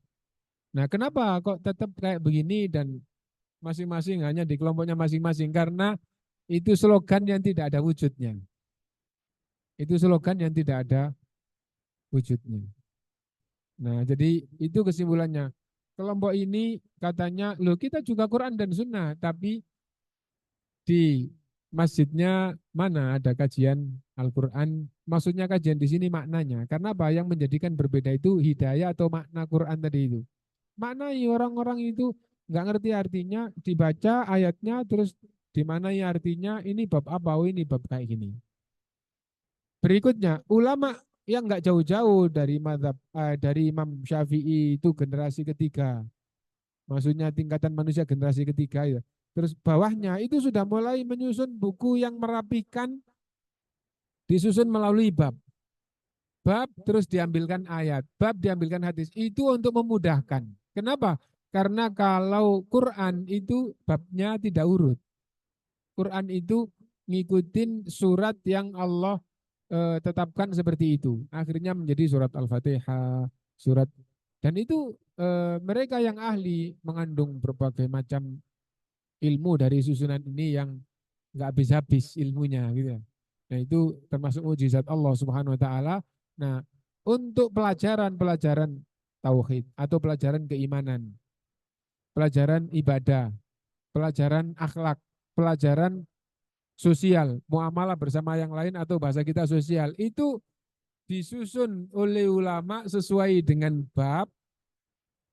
Nah, kenapa kok tetap kayak begini dan masing-masing hanya di kelompoknya masing-masing? Karena itu slogan yang tidak ada wujudnya. Itu slogan yang tidak ada wujudnya. Nah, jadi itu kesimpulannya. Kelompok ini katanya, loh kita juga Quran dan Sunnah, tapi di masjidnya mana ada kajian Al-Quran? Maksudnya kajian di sini maknanya. Karena apa? Yang menjadikan berbeda itu hidayah atau makna Quran tadi itu. Maknai orang-orang itu nggak ngerti artinya, dibaca ayatnya terus dimanai artinya ini bab apa? Oh ini bab kayak gini. Berikutnya, ulama yang nggak jauh-jauh dari mazhab dari Imam Syafi'i itu generasi ketiga. Maksudnya tingkatan manusia generasi ketiga ya. Terus bawahnya itu sudah mulai menyusun buku yang merapikan, disusun melalui bab. Bab terus diambilkan ayat, bab diambilkan hadis. Itu untuk memudahkan. Kenapa? Karena kalau Quran itu babnya tidak urut. Quran itu ngikutin surat yang Allah tetapkan seperti itu. Akhirnya menjadi surat Al-Fatihah, surat dan itu mereka yang ahli mengandung berbagai macam ilmu dari susunan ini yang nggak habis-habis ilmunya gitu. Nah, itu termasuk mujizat Allah Subhanahu wa taala. Nah, untuk pelajaran-pelajaran tauhid atau pelajaran keimanan, pelajaran ibadah, pelajaran akhlak, pelajaran sosial, muamalah bersama yang lain atau bahasa kita sosial, itu disusun oleh ulama sesuai dengan bab,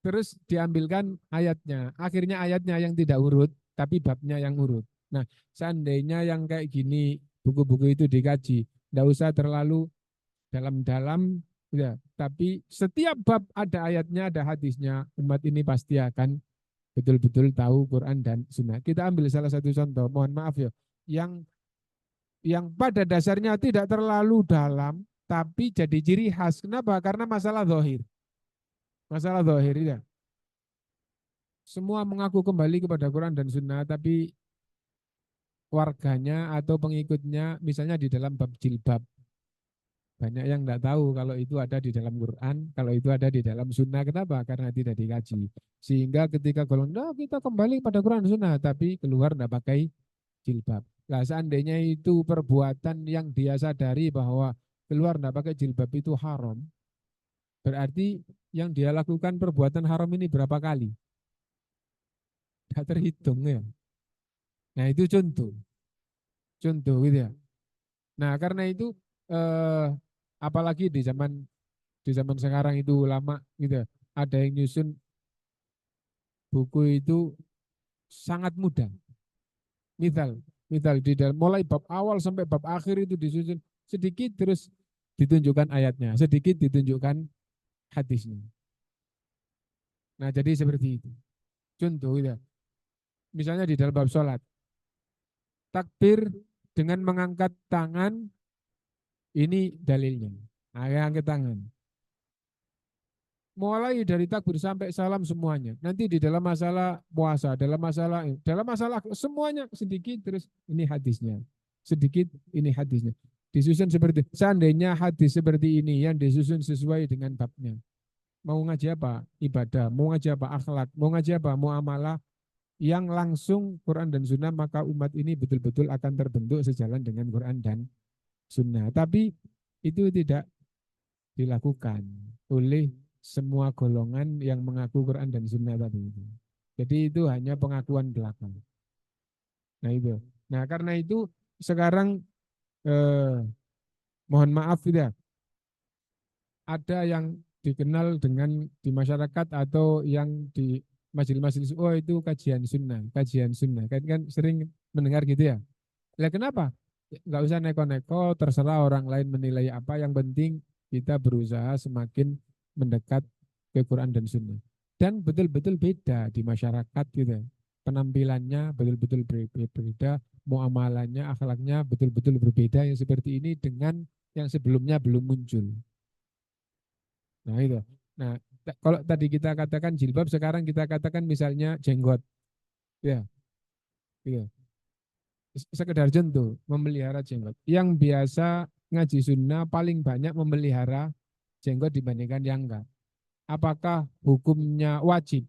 terus diambilkan ayatnya. Akhirnya ayatnya yang tidak urut, tapi babnya yang urut. Nah, seandainya yang kayak gini, buku-buku itu dikaji, tidak usah terlalu dalam-dalam, ya, tapi setiap bab ada ayatnya, ada hadisnya, umat ini pasti akan betul-betul tahu Quran dan Sunnah. Kita ambil salah satu contoh, mohon maaf ya, yang pada dasarnya tidak terlalu dalam, tapi jadi ciri khas. Kenapa? Karena masalah zahir. Masalah zahir, ya. Semua mengaku kembali kepada Quran dan Sunnah, tapi warganya atau pengikutnya, misalnya di dalam bab jilbab, banyak yang tidak tahu kalau itu ada di dalam Quran, kalau itu ada di dalam Sunnah. Kenapa? Karena tidak dikaji. Sehingga ketika golongan, kita kembali pada Quran dan Sunnah, tapi keluar tidak pakai jilbab. Nah, seandainya itu perbuatan yang dia sadari bahwa keluar tidak pakai jilbab itu haram, berarti yang dia lakukan perbuatan haram ini berapa kali? Tidak terhitung ya. Nah itu contoh gitu ya. Nah karena itu apalagi di zaman sekarang itu ulama gitu ya, ada yang nyusun buku itu sangat mudah. Misal di dalam mulai bab awal sampai bab akhir itu disusun sedikit terus ditunjukkan ayatnya, sedikit ditunjukkan hadisnya. Nah jadi seperti itu. Contoh gitu ya. Misalnya di dalam bab sholat, takbir dengan mengangkat tangan ini dalilnya. Nah, angkat tangan. Mulai dari takbir sampai salam semuanya. Nanti di dalam masalah puasa, dalam masalah semuanya sedikit terus ini hadisnya. Sedikit ini hadisnya. Disusun seperti seandainya hadis seperti ini yang disusun sesuai dengan babnya. Mau ngaji apa? Ibadah. Mau ngaji apa? Akhlak. Mau ngaji apa? Muamalah yang langsung Quran dan Sunnah, maka umat ini betul-betul akan terbentuk sejalan dengan Quran dan Sunnah. Tapi itu tidak dilakukan oleh semua golongan yang mengaku Quran dan Sunnah tadi itu. Jadi itu hanya pengakuan belakang. Nah itu. Nah karena itu sekarang mohon maaf ya, ada yang dikenal dengan di masyarakat atau yang di majelis-majelis, oh itu kajian sunnah. Kan sering mendengar gitu ya. Lah kenapa? Enggak usah neko-neko, terserah orang lain menilai apa, yang penting kita berusaha semakin mendekat ke Quran dan Sunnah. Dan betul-betul beda di masyarakat gitu. Penampilannya betul-betul berbeda, muamalahnya, akhlaknya betul-betul berbeda yang seperti ini dengan yang sebelumnya belum muncul. Nah itu. Nah kalau tadi kita katakan jilbab, sekarang kita katakan misalnya jenggot. Ya, gitu. Sekedar contoh, memelihara jenggot. Yang biasa ngaji sunnah paling banyak memelihara jenggot dibandingkan yang enggak. Apakah hukumnya wajib?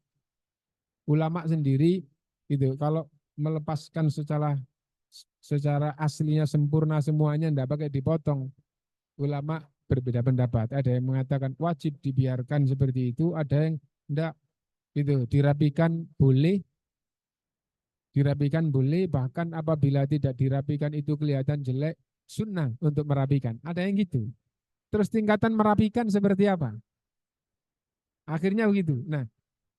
Ulama sendiri gitu, kalau melepaskan secara aslinya sempurna semuanya, enggak pakai dipotong. Ulama berbeda pendapat. Ada yang mengatakan wajib dibiarkan seperti itu, ada yang enggak gitu, dirapikan boleh, bahkan apabila tidak dirapikan itu kelihatan jelek, sunnah untuk merapikan. Ada yang gitu. Terus tingkatan merapikan seperti apa? Akhirnya begitu. Nah,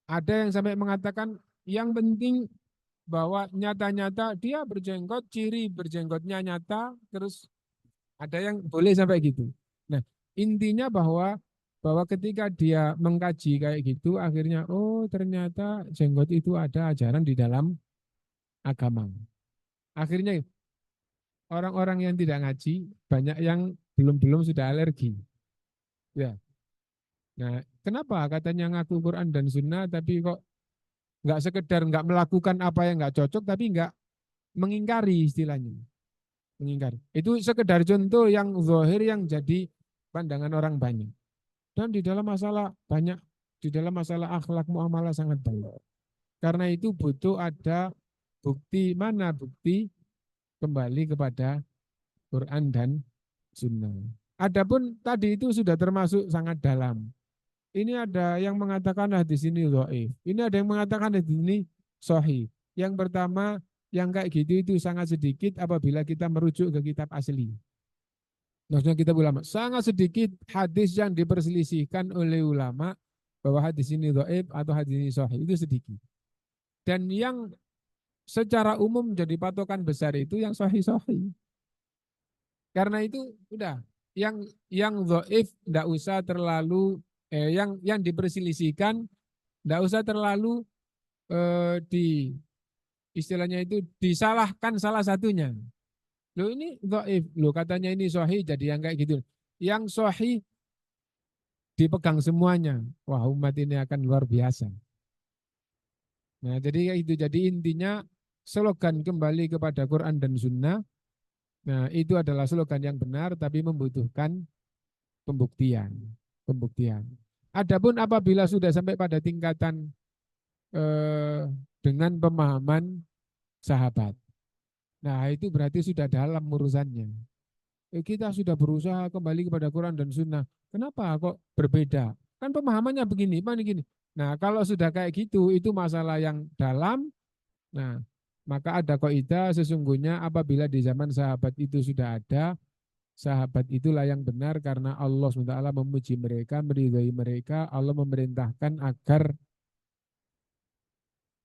ada yang sampai mengatakan yang penting bahwa nyata-nyata dia berjenggot, ciri berjenggotnya nyata, terus ada yang boleh sampai gitu. Nah, intinya bahwa ketika dia mengkaji kayak gitu, akhirnya oh ternyata jenggot itu ada ajaran di dalam agama. Akhirnya orang-orang yang tidak ngaji banyak yang belum sudah alergi. Ya. Nah, kenapa katanya ngaku Quran dan Sunnah tapi kok nggak sekedar nggak melakukan apa yang nggak cocok, tapi nggak mengingkari istilahnya. Mengingkari. Itu sekedar contoh yang zahir yang jadi pandangan orang banyak. Dan di dalam masalah akhlak muamalah sangat banyak. Karena itu butuh ada bukti, mana bukti kembali kepada Quran dan Sunnah. Adapun tadi itu sudah termasuk sangat dalam. Ini ada yang mengatakan hadis ini dhaif. Ini ada yang mengatakan hadis ini sahih. Yang pertama, yang kayak gitu itu sangat sedikit apabila kita merujuk ke kitab asli. Maksudnya kitab ulama. Sangat sedikit hadis yang diperselisihkan oleh ulama bahwa hadis ini dhaif atau hadis ini sahih. Itu sedikit. Dan yang secara umum jadi patokan besar itu yang sahih-sahih. Karena itu udah yang dhaif enggak usah terlalu yang diperselisihkan enggak usah terlalu di istilahnya itu disalahkan salah satunya. Loh ini dhaif, loh katanya ini sahih jadi yang kayak gitu. Yang sahih dipegang semuanya. Wah, umat ini akan luar biasa. Nah, jadi itu jadi intinya slogan kembali kepada Quran dan Sunnah. Nah, itu adalah slogan yang benar tapi membutuhkan pembuktian. Adapun apabila sudah sampai pada tingkatan dengan pemahaman sahabat. Nah, itu berarti sudah dalam urusannya. kita sudah berusaha kembali kepada Quran dan Sunnah. Kenapa kok berbeda? Kan pemahamannya begini, gini. Nah, kalau sudah kayak gitu, itu masalah yang dalam. Nah, maka ada kaidah sesungguhnya apabila di zaman sahabat itu sudah ada, sahabat itulah yang benar karena Allah SWT memuji mereka, meridhai mereka, Allah memerintahkan agar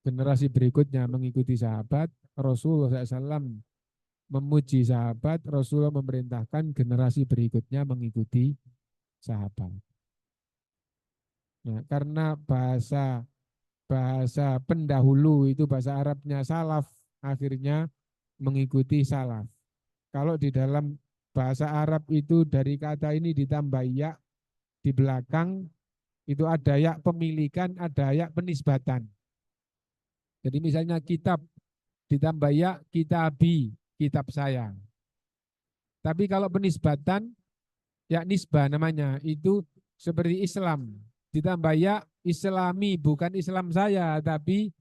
generasi berikutnya mengikuti sahabat, Rasulullah SAW memuji sahabat, Rasulullah memerintahkan generasi berikutnya mengikuti sahabat. Nah, karena bahasa bahasa pendahulu itu bahasa Arabnya salaf, akhirnya mengikuti salaf. Kalau di dalam bahasa Arab itu dari kata ini ditambah ya di belakang itu ada ya pemilikan, ada ya penisbatan. Jadi misalnya kitab ditambah ya kitabi, kitab saya. Tapi kalau penisbatan ya nisbah namanya, itu seperti Islam. Ditambah ya Islami, bukan Islam saya, tapi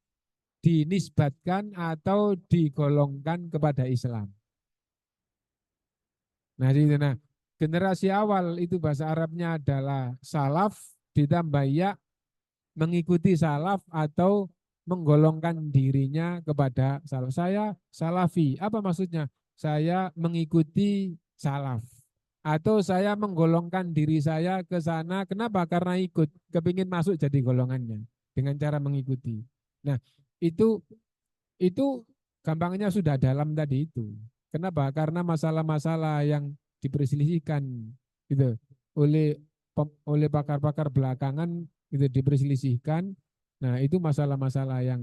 dinisbatkan atau digolongkan kepada Islam. Nah, generasi awal itu bahasa Arabnya adalah salaf, ditambah ya mengikuti salaf atau menggolongkan dirinya kepada salaf. Saya salafi, apa maksudnya? Saya mengikuti salaf. Atau saya menggolongkan diri saya ke sana, kenapa? Karena ikut, kepingin masuk jadi golongannya dengan cara mengikuti. Nah, itu gampangnya sudah dalam tadi itu. Kenapa? Karena masalah-masalah yang diperselisihkan gitu oleh pakar-pakar belakangan itu diperselisihkan. Nah, itu masalah-masalah yang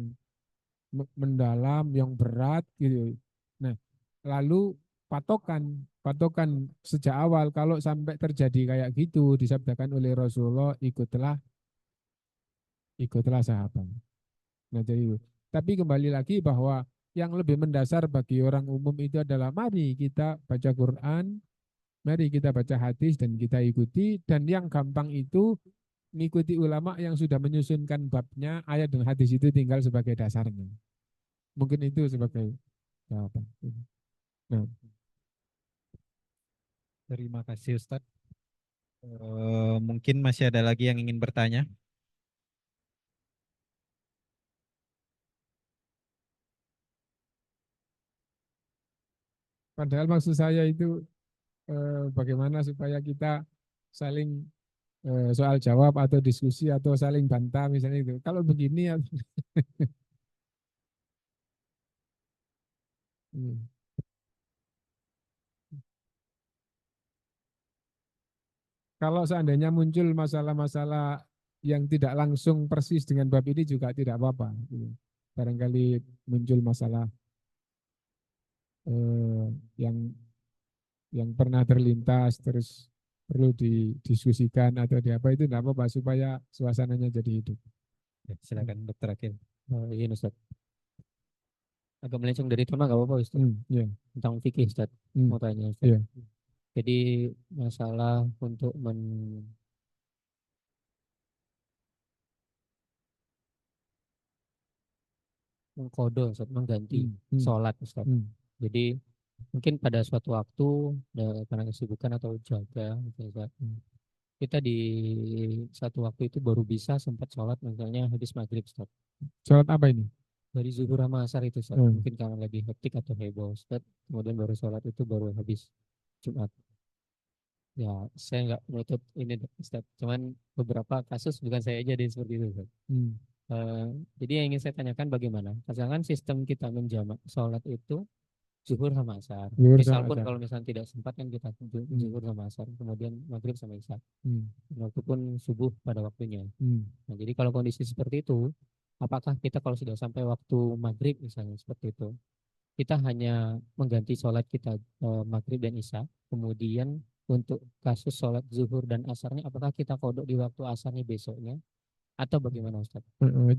mendalam, yang berat gitu. Nah, lalu patokan sejak awal kalau sampai terjadi kayak gitu disabdakan oleh Rasulullah ikutlah sahabat. Nah, jadi itu. Tapi kembali lagi bahwa yang lebih mendasar bagi orang umum itu adalah mari kita baca Quran, mari kita baca hadis dan kita ikuti, dan yang gampang itu mengikuti ulama yang sudah menyusunkan babnya, ayat dan hadis itu tinggal sebagai dasarnya. Mungkin itu sebagai jawaban. Nah, Terima kasih Ustadz. Mungkin masih ada lagi yang ingin bertanya. padahal maksud saya itu bagaimana supaya kita saling soal jawab atau diskusi atau saling bantah misalnya itu. Kalau begini ya kalau seandainya muncul masalah-masalah yang tidak langsung persis dengan bab ini juga tidak apa-apa. Gitu. Barangkali muncul masalah eh, yang pernah terlintas terus perlu didiskusikan atau di apa itu tidak apa-apa supaya suasananya jadi hidup. Ya, silakan Dokter Akil. Iya Ustaz. Agak melenceng dari tema nggak apa-apa Ustaz. Ya. Tentang fikih Ustaz. Mau tanya Ustaz. Iya. Jadi masalah untuk mengkodok Ustaz, mengganti sholat Ustaz. Jadi mungkin pada suatu waktu karena kesibukan atau jaga Ustaz, kita di satu waktu itu baru bisa sempat sholat misalnya habis maghrib Ustaz. Sholat apa ini? Dari zuhur sama asar itu Ustaz. Mungkin karena lagi hektik atau heboh Ustaz. Kemudian baru sholat itu baru habis Jumat. Ya, saya nggak menutup ini Ustaz. Cuman beberapa kasus bukan saya aja deh seperti itu Ustaz. Jadi yang ingin saya tanyakan bagaimana? Misalkan sistem kita menjamak sholat itu zuhur sama asar. Misalpun kalau misalnya tidak sempat kan kita zuhur sama asar, kemudian maghrib sama isya. Walaupun subuh pada waktunya. Nah, jadi kalau kondisi seperti itu, apakah kita kalau sudah sampai waktu maghrib misalnya seperti itu, kita hanya mengganti sholat kita maghrib dan isya, kemudian untuk kasus sholat zuhur dan asarnya, apakah kita kodok di waktu asarnya besoknya, atau bagaimana Ustaz?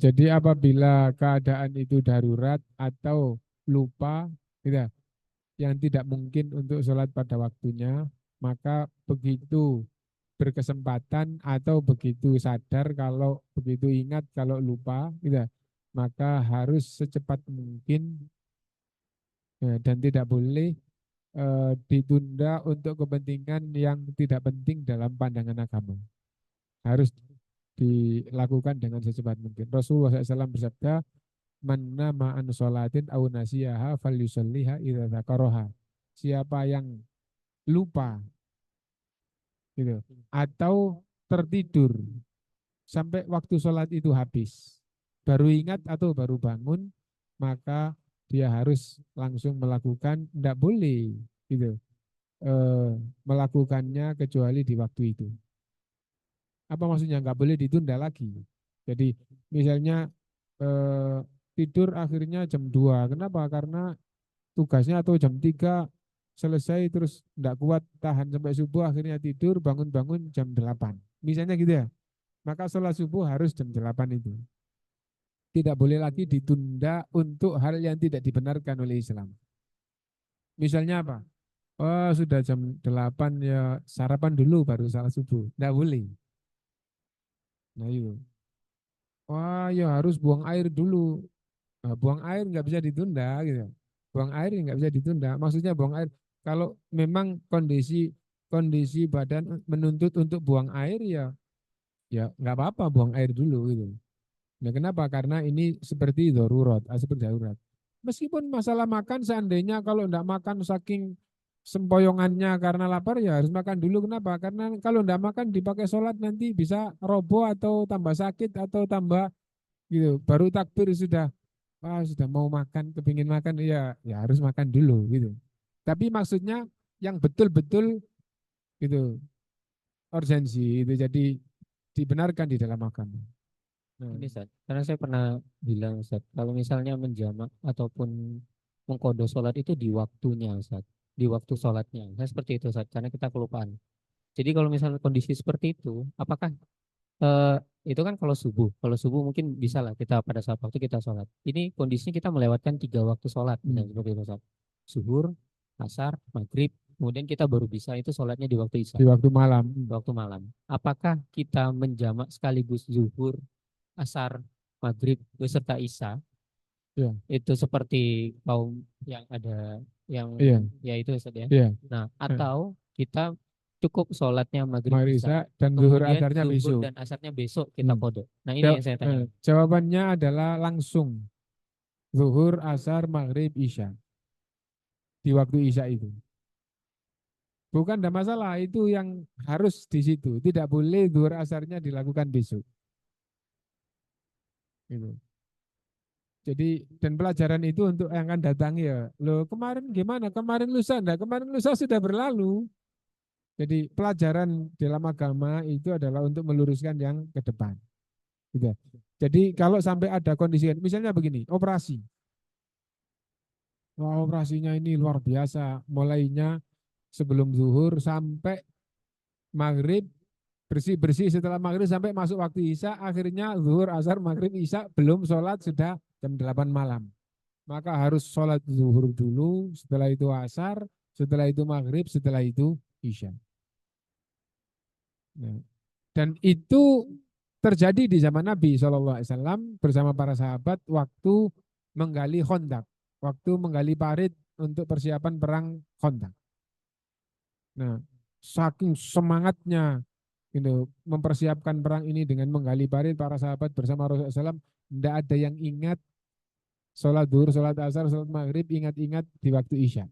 Jadi apabila keadaan itu darurat atau lupa, gitu, yang tidak mungkin untuk sholat pada waktunya, maka begitu berkesempatan atau begitu sadar kalau begitu ingat kalau lupa, gitu, maka harus secepat mungkin dan tidak boleh ditunda untuk kepentingan yang tidak penting dalam pandangan agama. Harus dilakukan dengan secepat mungkin. Rasulullah SAW bersabda, "Man nama an sholatin aw nasiyaha falyusalliha idza dzakaraha." Siapa yang lupa gitu atau tertidur sampai waktu sholat itu habis, baru ingat atau baru bangun, maka dia harus langsung melakukan, tidak boleh gitu melakukannya kecuali di waktu itu. Apa maksudnya? Nggak boleh ditunda lagi. Jadi misalnya tidur akhirnya jam 2. Kenapa? Karena tugasnya atau jam 3 selesai terus tidak kuat tahan sampai subuh akhirnya tidur bangun-bangun jam 8. Misalnya gitu ya. Maka sholat subuh harus jam 8 itu. Tidak boleh lagi ditunda untuk hal yang tidak dibenarkan oleh Islam. Misalnya apa? Oh, sudah jam 8 ya sarapan dulu baru sholat subuh. Tidak boleh. Nah itu. Wah ya harus buang air dulu. Nah, buang air nggak bisa ditunda gitu. Buang air nggak bisa ditunda. Maksudnya buang air kalau memang kondisi kondisi badan menuntut untuk buang air ya nggak apa-apa buang air dulu gitu. Nah, kenapa? Karena ini seperti darurat, seperti darurat. Meskipun masalah makan seandainya kalau enggak makan saking sempoyongannya karena lapar ya harus makan dulu. Kenapa? Karena kalau enggak makan dipakai sholat nanti bisa roboh atau tambah sakit atau tambah gitu. Baru takbir sudah mau makan, kepingin makan ya harus makan dulu gitu. Tapi maksudnya yang betul-betul gitu urgensi itu jadi dibenarkan di dalam agama. Ini Ustaz, karena saya pernah bilang Ustaz, kalau misalnya menjamak ataupun mengkodo sholat itu di waktunya Ustaz, di waktu sholatnya. Saya seperti itu Ustaz, karena kita kelupaan. Jadi kalau misalnya kondisi seperti itu, apakah eh, itu kan kalau subuh mungkin bisa lah kita pada saat waktu kita sholat. Ini kondisinya kita melewatkan 3 waktu sholat, misalnya seperti itu Ustaz. Zuhur, asar, maghrib, kemudian kita baru bisa itu sholatnya di waktu isya, Di waktu malam. di waktu malam. Apakah kita menjamak sekaligus zuhur, asar, maghrib beserta isya Ya. itu seperti kaum yang ada yang Iya. ya itu Ustaz ya. Iya. Nah, atau kita cukup sholatnya maghrib Maghrib isya, isya dan zuhur kemudian asarnya zuhur besok. dan asarnya besok kita Hmm. kodok. Nah, ini yang saya tanya. Jawabannya adalah langsung zuhur, asar, maghrib, isya di waktu isya itu. Bukan ada masalah, itu yang harus di situ. Tidak boleh zuhur asarnya dilakukan besok. Gitu. Jadi dan pelajaran itu untuk yang akan datang ya. Loh kemarin gimana? Kemarin lusa enggak? Kemarin lusa sudah berlalu. Jadi pelajaran dalam agama itu adalah untuk meluruskan yang ke depan. Gitu. Jadi kalau sampai ada kondisi, misalnya begini, operasi. Wah, operasinya ini luar biasa. Mulainya sebelum zuhur sampai maghrib, bersih-bersih setelah maghrib sampai masuk waktu isya, akhirnya zuhur, asar, maghrib, isya, belum sholat sudah jam 8 malam. Maka harus sholat zuhur dulu, setelah itu asar, setelah itu maghrib, setelah itu isya. Nah, dan itu terjadi di zaman Nabi SAW bersama para sahabat waktu menggali Khandaq, waktu menggali parit untuk persiapan perang Khandaq. Nah, saking semangatnya gitu, mempersiapkan perang ini dengan menggali parit, para sahabat bersama Rasulullah SAW, tidak ada yang ingat sholat duhur, sholat asar, sholat maghrib, ingat-ingat di waktu isya.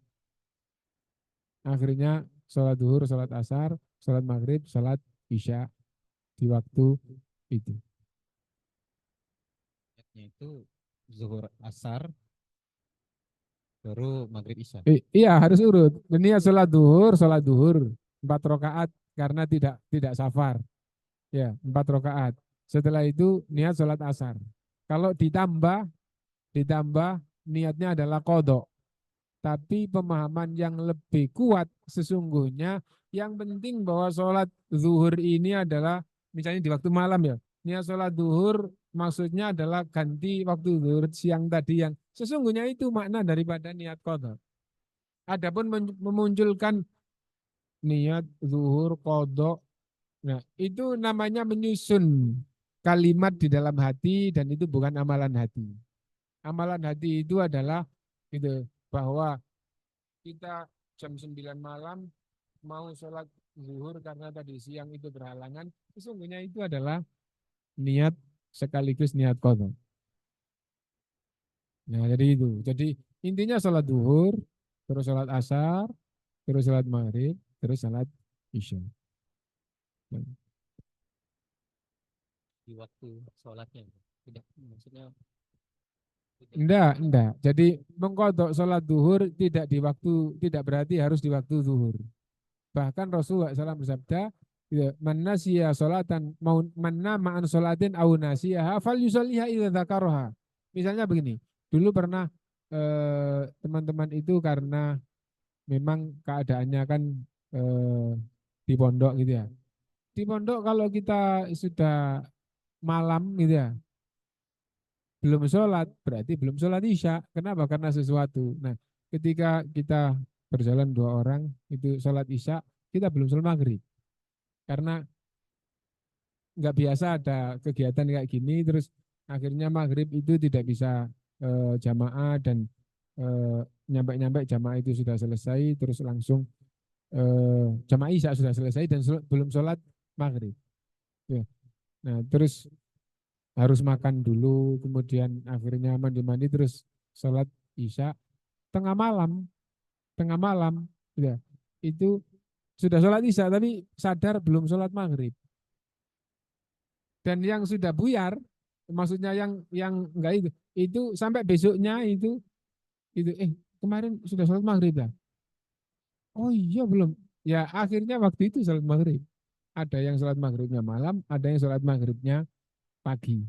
Akhirnya sholat duhur, sholat asar, sholat maghrib, sholat isya di waktu itu. Itu zuhur asar baru maghrib isya. Iya harus urut. Niat sholat duhur 4 rakaat karena tidak safar. Ya 4 rakaat. Setelah itu niat sholat asar. Kalau ditambah niatnya adalah qadha. Tapi pemahaman yang lebih kuat sesungguhnya yang penting bahwa sholat zuhur ini adalah misalnya di waktu malam ya. Niat sholat zuhur maksudnya adalah ganti waktu zuhur siang tadi yang sesungguhnya itu makna daripada niat qadha. Adapun memunculkan niat zuhur qadha, nah itu namanya menyusun kalimat di dalam hati dan itu bukan amalan hati. Amalan hati itu adalah gitu bahwa kita jam 9 malam mau sholat zuhur karena tadi siang itu berhalangan, sesungguhnya itu adalah niat sekaligus niat qadha. Nah, jadi itu. Jadi intinya sholat zuhur, terus sholat asar, terus sholat maghrib, terus sholat isya. Nah, Di waktu sholatnya. Tidak, maksudnya tidak. enggak. Jadi mengkodok sholat zuhur tidak di waktu, tidak berarti harus di waktu zuhur. Bahkan Rasulullah SAW bersabda, man nasiya sholatan, man nama an sholatin au nasiyaha fal yusalliha idza dzakaraha. Misalnya begini, dulu pernah teman-teman itu karena memang keadaannya kan di pondok gitu ya. Di pondok kalau kita sudah malam gitu ya, belum sholat, berarti belum sholat isya. Kenapa? Karena sesuatu. Nah, ketika kita berjalan 2 orang, itu sholat isya, kita belum sholat maghrib. Karena nggak biasa ada kegiatan kayak gini, terus akhirnya maghrib itu tidak bisa jamaah dan nyampe-nyampe jamaah itu sudah selesai, terus langsung jamaah isya sudah selesai dan belum sholat maghrib. Ya. Nah, terus harus makan dulu, kemudian akhirnya mandi-mandi, terus sholat isya tengah malam, ya. Itu sudah sholat isya tapi sadar belum sholat maghrib. Dan yang sudah buyar, maksudnya yang enggak itu sampai besoknya itu kemarin sudah sholat maghrib lah. Oh iya belum. Ya akhirnya waktu itu sholat maghrib. Ada yang sholat maghribnya malam, ada yang sholat maghribnya pagi.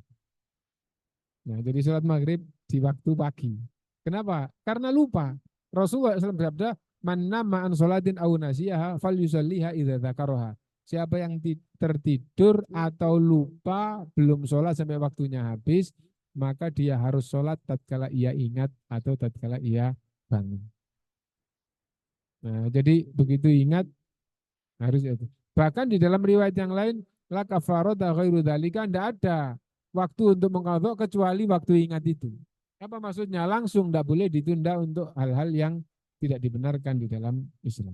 Nah, jadi sholat maghrib di waktu pagi. Kenapa? Karena lupa. Rasulullah SAW bersabda, man nama an sholatin aw nasiyaha fal yusalliha idza dzakaraha. Siapa yang tertidur atau lupa belum sholat sampai waktunya habis, maka dia harus sholat tatkala ia ingat atau tatkala ia bangun. Nah, jadi begitu ingat harus itu. Bahkan di dalam riwayat yang lain, la kafarata ghairu dzalika, tidak ada waktu untuk mengqadha kecuali waktu ingat itu. Apa maksudnya? Langsung tidak boleh ditunda untuk hal-hal yang tidak dibenarkan di dalam Islam.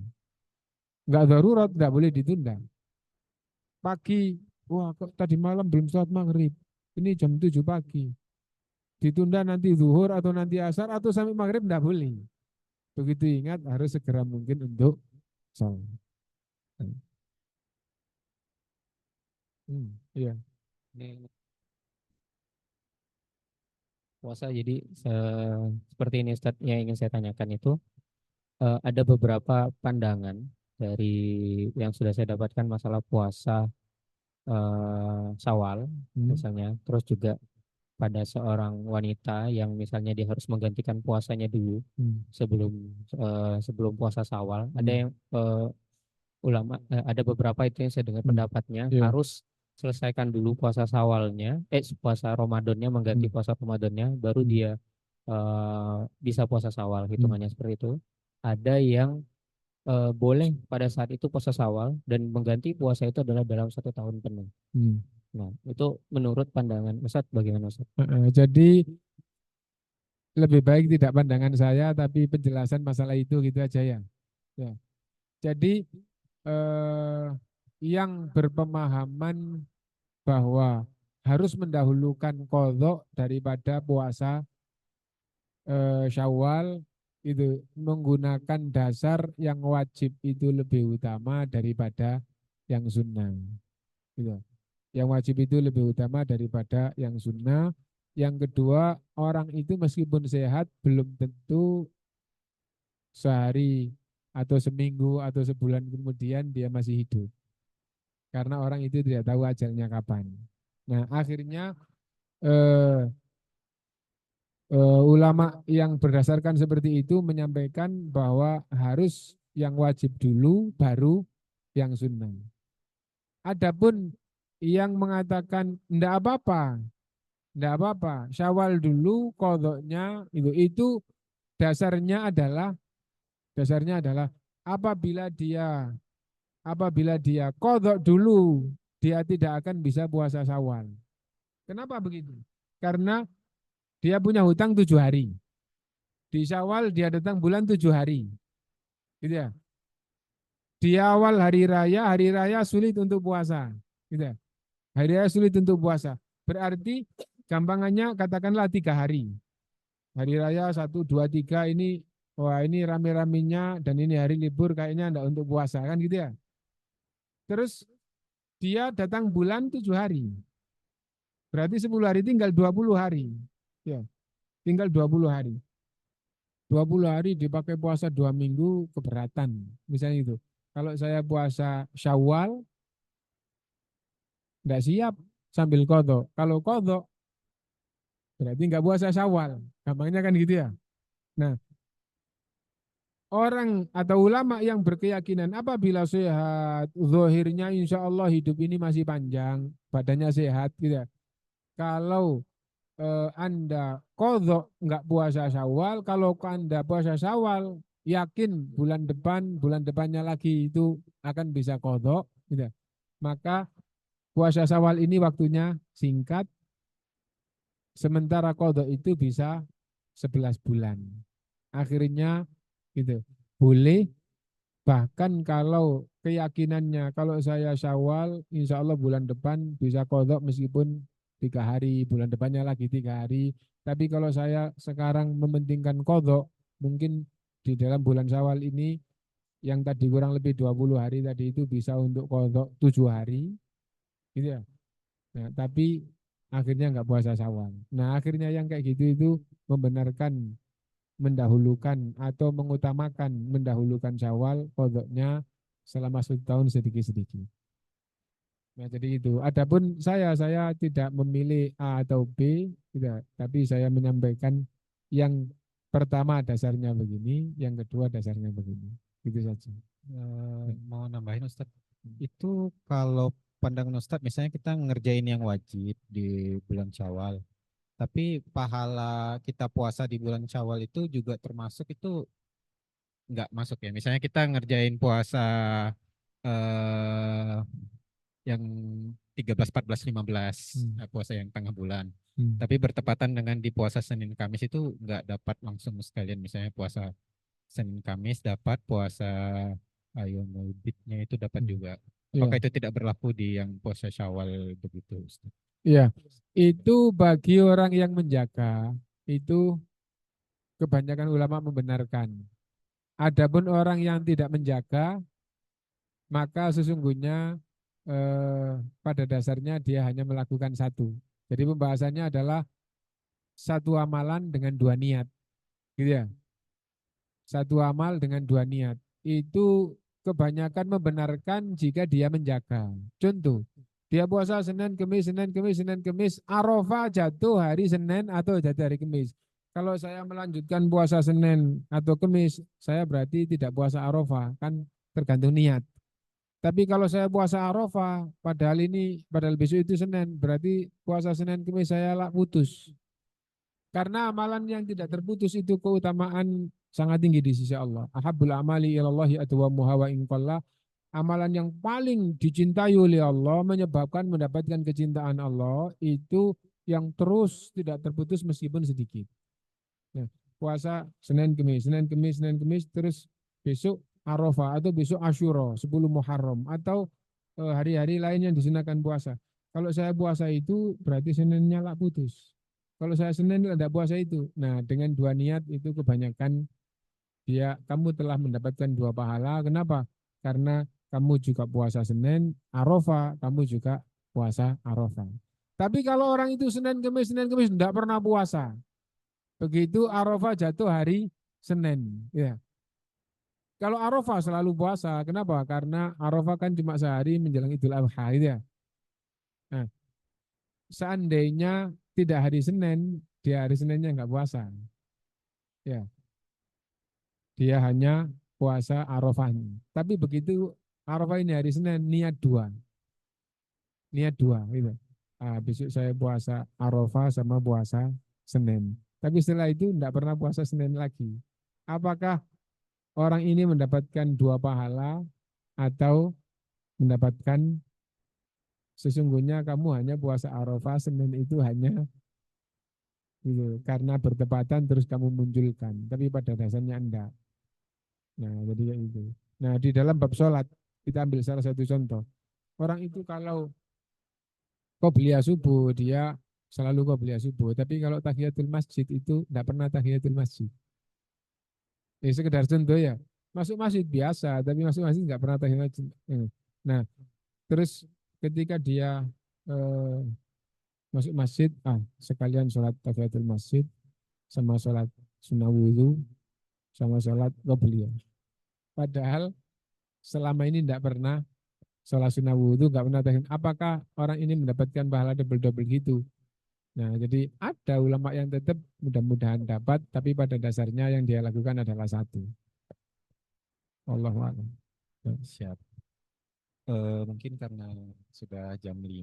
Enggak darurat, tidak boleh ditunda. Pagi, wah kok tadi malam belum sholat maghrib. Ini jam 7 pagi. Ditunda nanti zuhur atau nanti asar atau sampai maghrib tidak boleh. Begitu ingat harus segera mungkin untuk sholat. Iya. Ini puasa jadi seperti ini Ustaz, yang ingin saya tanyakan itu ada beberapa pandangan dari yang sudah saya dapatkan masalah puasa Syawal misalnya, terus juga pada seorang wanita yang misalnya dia harus menggantikan puasanya dulu sebelum puasa Syawal. Ada yang ulama ada beberapa itu yang saya dengar pendapatnya harus selesaikan dulu puasa Syawalnya, puasa Ramadannya, mengganti puasa Ramadannya, baru dia bisa puasa Syawal, hitungannya seperti itu. Ada yang boleh pada saat itu puasa Syawal dan mengganti puasa itu adalah dalam 1 tahun penuh. Nah, itu menurut pandangan Ustaz bagaimana Ustaz? Jadi lebih baik tidak pandangan saya, tapi penjelasan masalah itu gitu aja ya. Jadi yang berpemahaman bahwa harus mendahulukan qadha daripada puasa Syawal itu menggunakan dasar yang wajib itu lebih utama daripada yang sunnah. Gitu. Yang wajib itu lebih utama daripada yang sunnah. Yang kedua, orang itu meskipun sehat belum tentu sehari atau seminggu atau sebulan kemudian dia masih hidup. Karena orang itu tidak tahu ajalnya kapan. Nah, akhirnya ulama yang berdasarkan seperti itu menyampaikan bahwa harus yang wajib dulu baru yang sunnah. Adapun yang mengatakan enggak apa-apa, Syawal dulu qadhanya itu dasarnya adalah apabila dia qadha dulu, dia tidak akan bisa puasa Syawal. Kenapa begitu? Karena dia punya hutang 7 hari. Di Syawal dia datang bulan 7 hari. Gitu ya. Di awal hari raya sulit untuk puasa. Gitu ya. Hari raya sulit untuk puasa. Berarti gampangannya katakanlah 3 hari. Hari raya 1, 2, 3 ini, wah ini rame-ramenya dan ini hari libur kayaknya enggak untuk puasa kan gitu ya. Terus dia datang bulan 7 hari. Berarti 10 hari tinggal 20 hari. Ya, tinggal 20 hari. 20 hari dipakai puasa 2 minggu keberatan. Misalnya itu. Kalau saya puasa Syawal, enggak siap sambil qadha. Kalau qadha berarti enggak puasa Syawal. Gampangnya kan gitu ya. Nah, orang atau ulama yang berkeyakinan apabila sehat, zahirnya insya Allah hidup ini masih panjang, badannya sehat gitu ya. Kalau Anda qadha enggak puasa Syawal, kalau Anda puasa Syawal, yakin bulan depannya lagi itu akan bisa qadha gitu ya. Maka puasa Syawal ini waktunya singkat, sementara qadha itu bisa 11 bulan. Akhirnya gitu. Boleh, bahkan kalau keyakinannya kalau saya Syawal insya Allah bulan depan bisa qadha meskipun 3 hari, bulan depannya lagi 3 hari. Tapi kalau saya sekarang mementingkan qadha, mungkin di dalam bulan Syawal ini yang tadi kurang lebih 20 hari tadi itu bisa untuk qadha 7 hari gitu ya. Nah, tapi akhirnya nggak puasa Syawal. Nah, akhirnya yang kayak gitu itu membenarkan mendahulukan atau mengutamakan mendahulukan Syawal qadhanya selama 1 tahun sedikit-sedikit. Nah, jadi itu. Adapun saya tidak memilih A atau B, tidak, tapi saya menyampaikan yang pertama dasarnya begini, yang kedua dasarnya begini. Gitu saja. Mau nambahin Ustadz, itu kalau pandangan Ustadz misalnya kita ngerjain yang wajib di bulan Syawal, tapi pahala kita puasa di bulan Syawal itu juga termasuk itu nggak masuk ya. Misalnya kita ngerjain puasa eh, yang 13, 14, 15, puasa yang tengah bulan. Tapi bertepatan dengan di puasa Senin Kamis itu nggak dapat langsung sekalian. Misalnya puasa Senin Kamis dapat, puasa Ayyamul Bidnya itu dapat juga. Apakah Iya. itu tidak berlaku di yang puasa Syawal begitu, Ustaz? Iya. Itu bagi orang yang menjaga, itu kebanyakan ulama membenarkan. Adapun orang yang tidak menjaga, maka sesungguhnya pada dasarnya dia hanya melakukan satu. Jadi pembahasannya adalah satu amalan dengan 2 niat, gitu ya. Satu amal dengan 2 niat. Itu kebanyakan membenarkan jika dia menjaga. Contoh, dia puasa Senin, Kemis, Senin, Kemis, Senin, Kemis, Arafah jatuh hari Senin atau jatuh hari Kemis. Kalau saya melanjutkan puasa Senin atau Kemis, saya berarti tidak puasa Arafah, kan tergantung niat. Tapi kalau saya puasa Arafah, padahal besok itu Senin, berarti puasa Senin Kemis saya putus. Karena amalan yang tidak terputus itu keutamaan sangat tinggi di sisi Allah. Ahabbul amali ilallahi adwamuha wa in qalla. Amalan yang paling dicintai oleh Allah menyebabkan mendapatkan kecintaan Allah itu yang terus tidak terputus meskipun sedikit. Nah, puasa Senin Kemis, Senin Kemis, Senin Kemis, terus besok Arafah atau besok Asyura 10 Muharram atau hari-hari lain yang disunahkan puasa. Kalau saya puasa itu berarti Seninnya lah putus. Kalau saya Senin tidak puasa itu. Nah, dengan 2 niat itu kebanyakan kamu telah mendapatkan 2 pahala. Kenapa? Karena kamu juga puasa Senin, Arafah, kamu juga puasa Arafah. Tapi kalau orang itu Senin Kemis tidak pernah puasa. Begitu Arafah jatuh hari Senin, ya. Kalau Arafah selalu puasa, kenapa? Karena Arafah kan cuma sehari menjelang Idul Adha, gitu ya. Nah, seandainya tidak hari Senin, dia hari Seninnya enggak puasa. Ya, dia hanya puasa Arafahnya. Tapi begitu Arafah ini hari Senin, niat 2. Niat 2, gitu. Besok saya puasa Arafah sama puasa Senin. Tapi setelah itu enggak pernah puasa Senin lagi. Apakah orang ini mendapatkan 2 pahala atau mendapatkan sesungguhnya kamu hanya puasa Arafah, Senin itu hanya gitu, karena bertepatan terus kamu munculkan, tapi pada dasarnya enggak. Nah, jadi kayak gitu. Nah, di dalam bab sholat, kita ambil salah satu contoh. Orang itu kalau qobliyah subuh, dia selalu qobliyah subuh. Tapi kalau tahiyatul masjid itu tidak pernah tahiyatul masjid. Sekedar contoh ya. Masuk masjid biasa, tapi masuk masjid nggak pernah tahiyatul masjid. Nah, terus ketika dia eh, masuk masjid, sekalian sholat tahiyatul masjid, sama sholat sunnah wudhu, sama sholat qobliyah. Padahal selama ini tidak pernah sholat sunnah wudhu, nggak pernah tahiyatul. Apakah orang ini mendapatkan pahala double-double gitu? Nah, jadi ada ulama yang tetap mudah-mudahan dapat, tapi pada dasarnya yang dia lakukan adalah satu. Wallahu a'lam. Siap. Mungkin karena sudah jam 5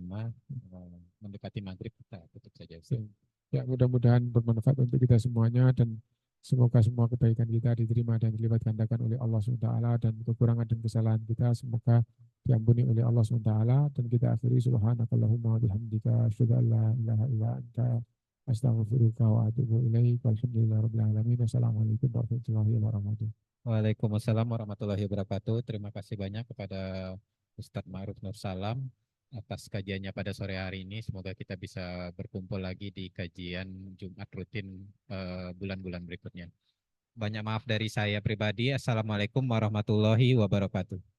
mendekati maghrib, kita tutup saja, Ustaz. Ya, mudah-mudahan bermanfaat untuk kita semuanya dan semoga semua kebaikan kita diterima dan dilipat gandakan oleh Allah SWT, dan kekurangan dan kesalahan kita semoga diampuni oleh Allah SWT, dan kita akhiri subhanakallahumma bihamdika asyhadu an la ilaha illa anta astaghfiruka wa atubu ilaik. Walhamdulillahirabbil alamin. Assalamualaikum warahmatullahi wabarakatuh. Waalaikumsalam warahmatullahi wabarakatuh. Terima kasih banyak kepada Ustadz Ma'ruf Nur Salam atas kajiannya pada sore hari ini. Semoga kita bisa berkumpul lagi di kajian Jumat rutin bulan-bulan berikutnya. Banyak maaf dari saya pribadi. Assalamualaikum warahmatullahi wabarakatuh.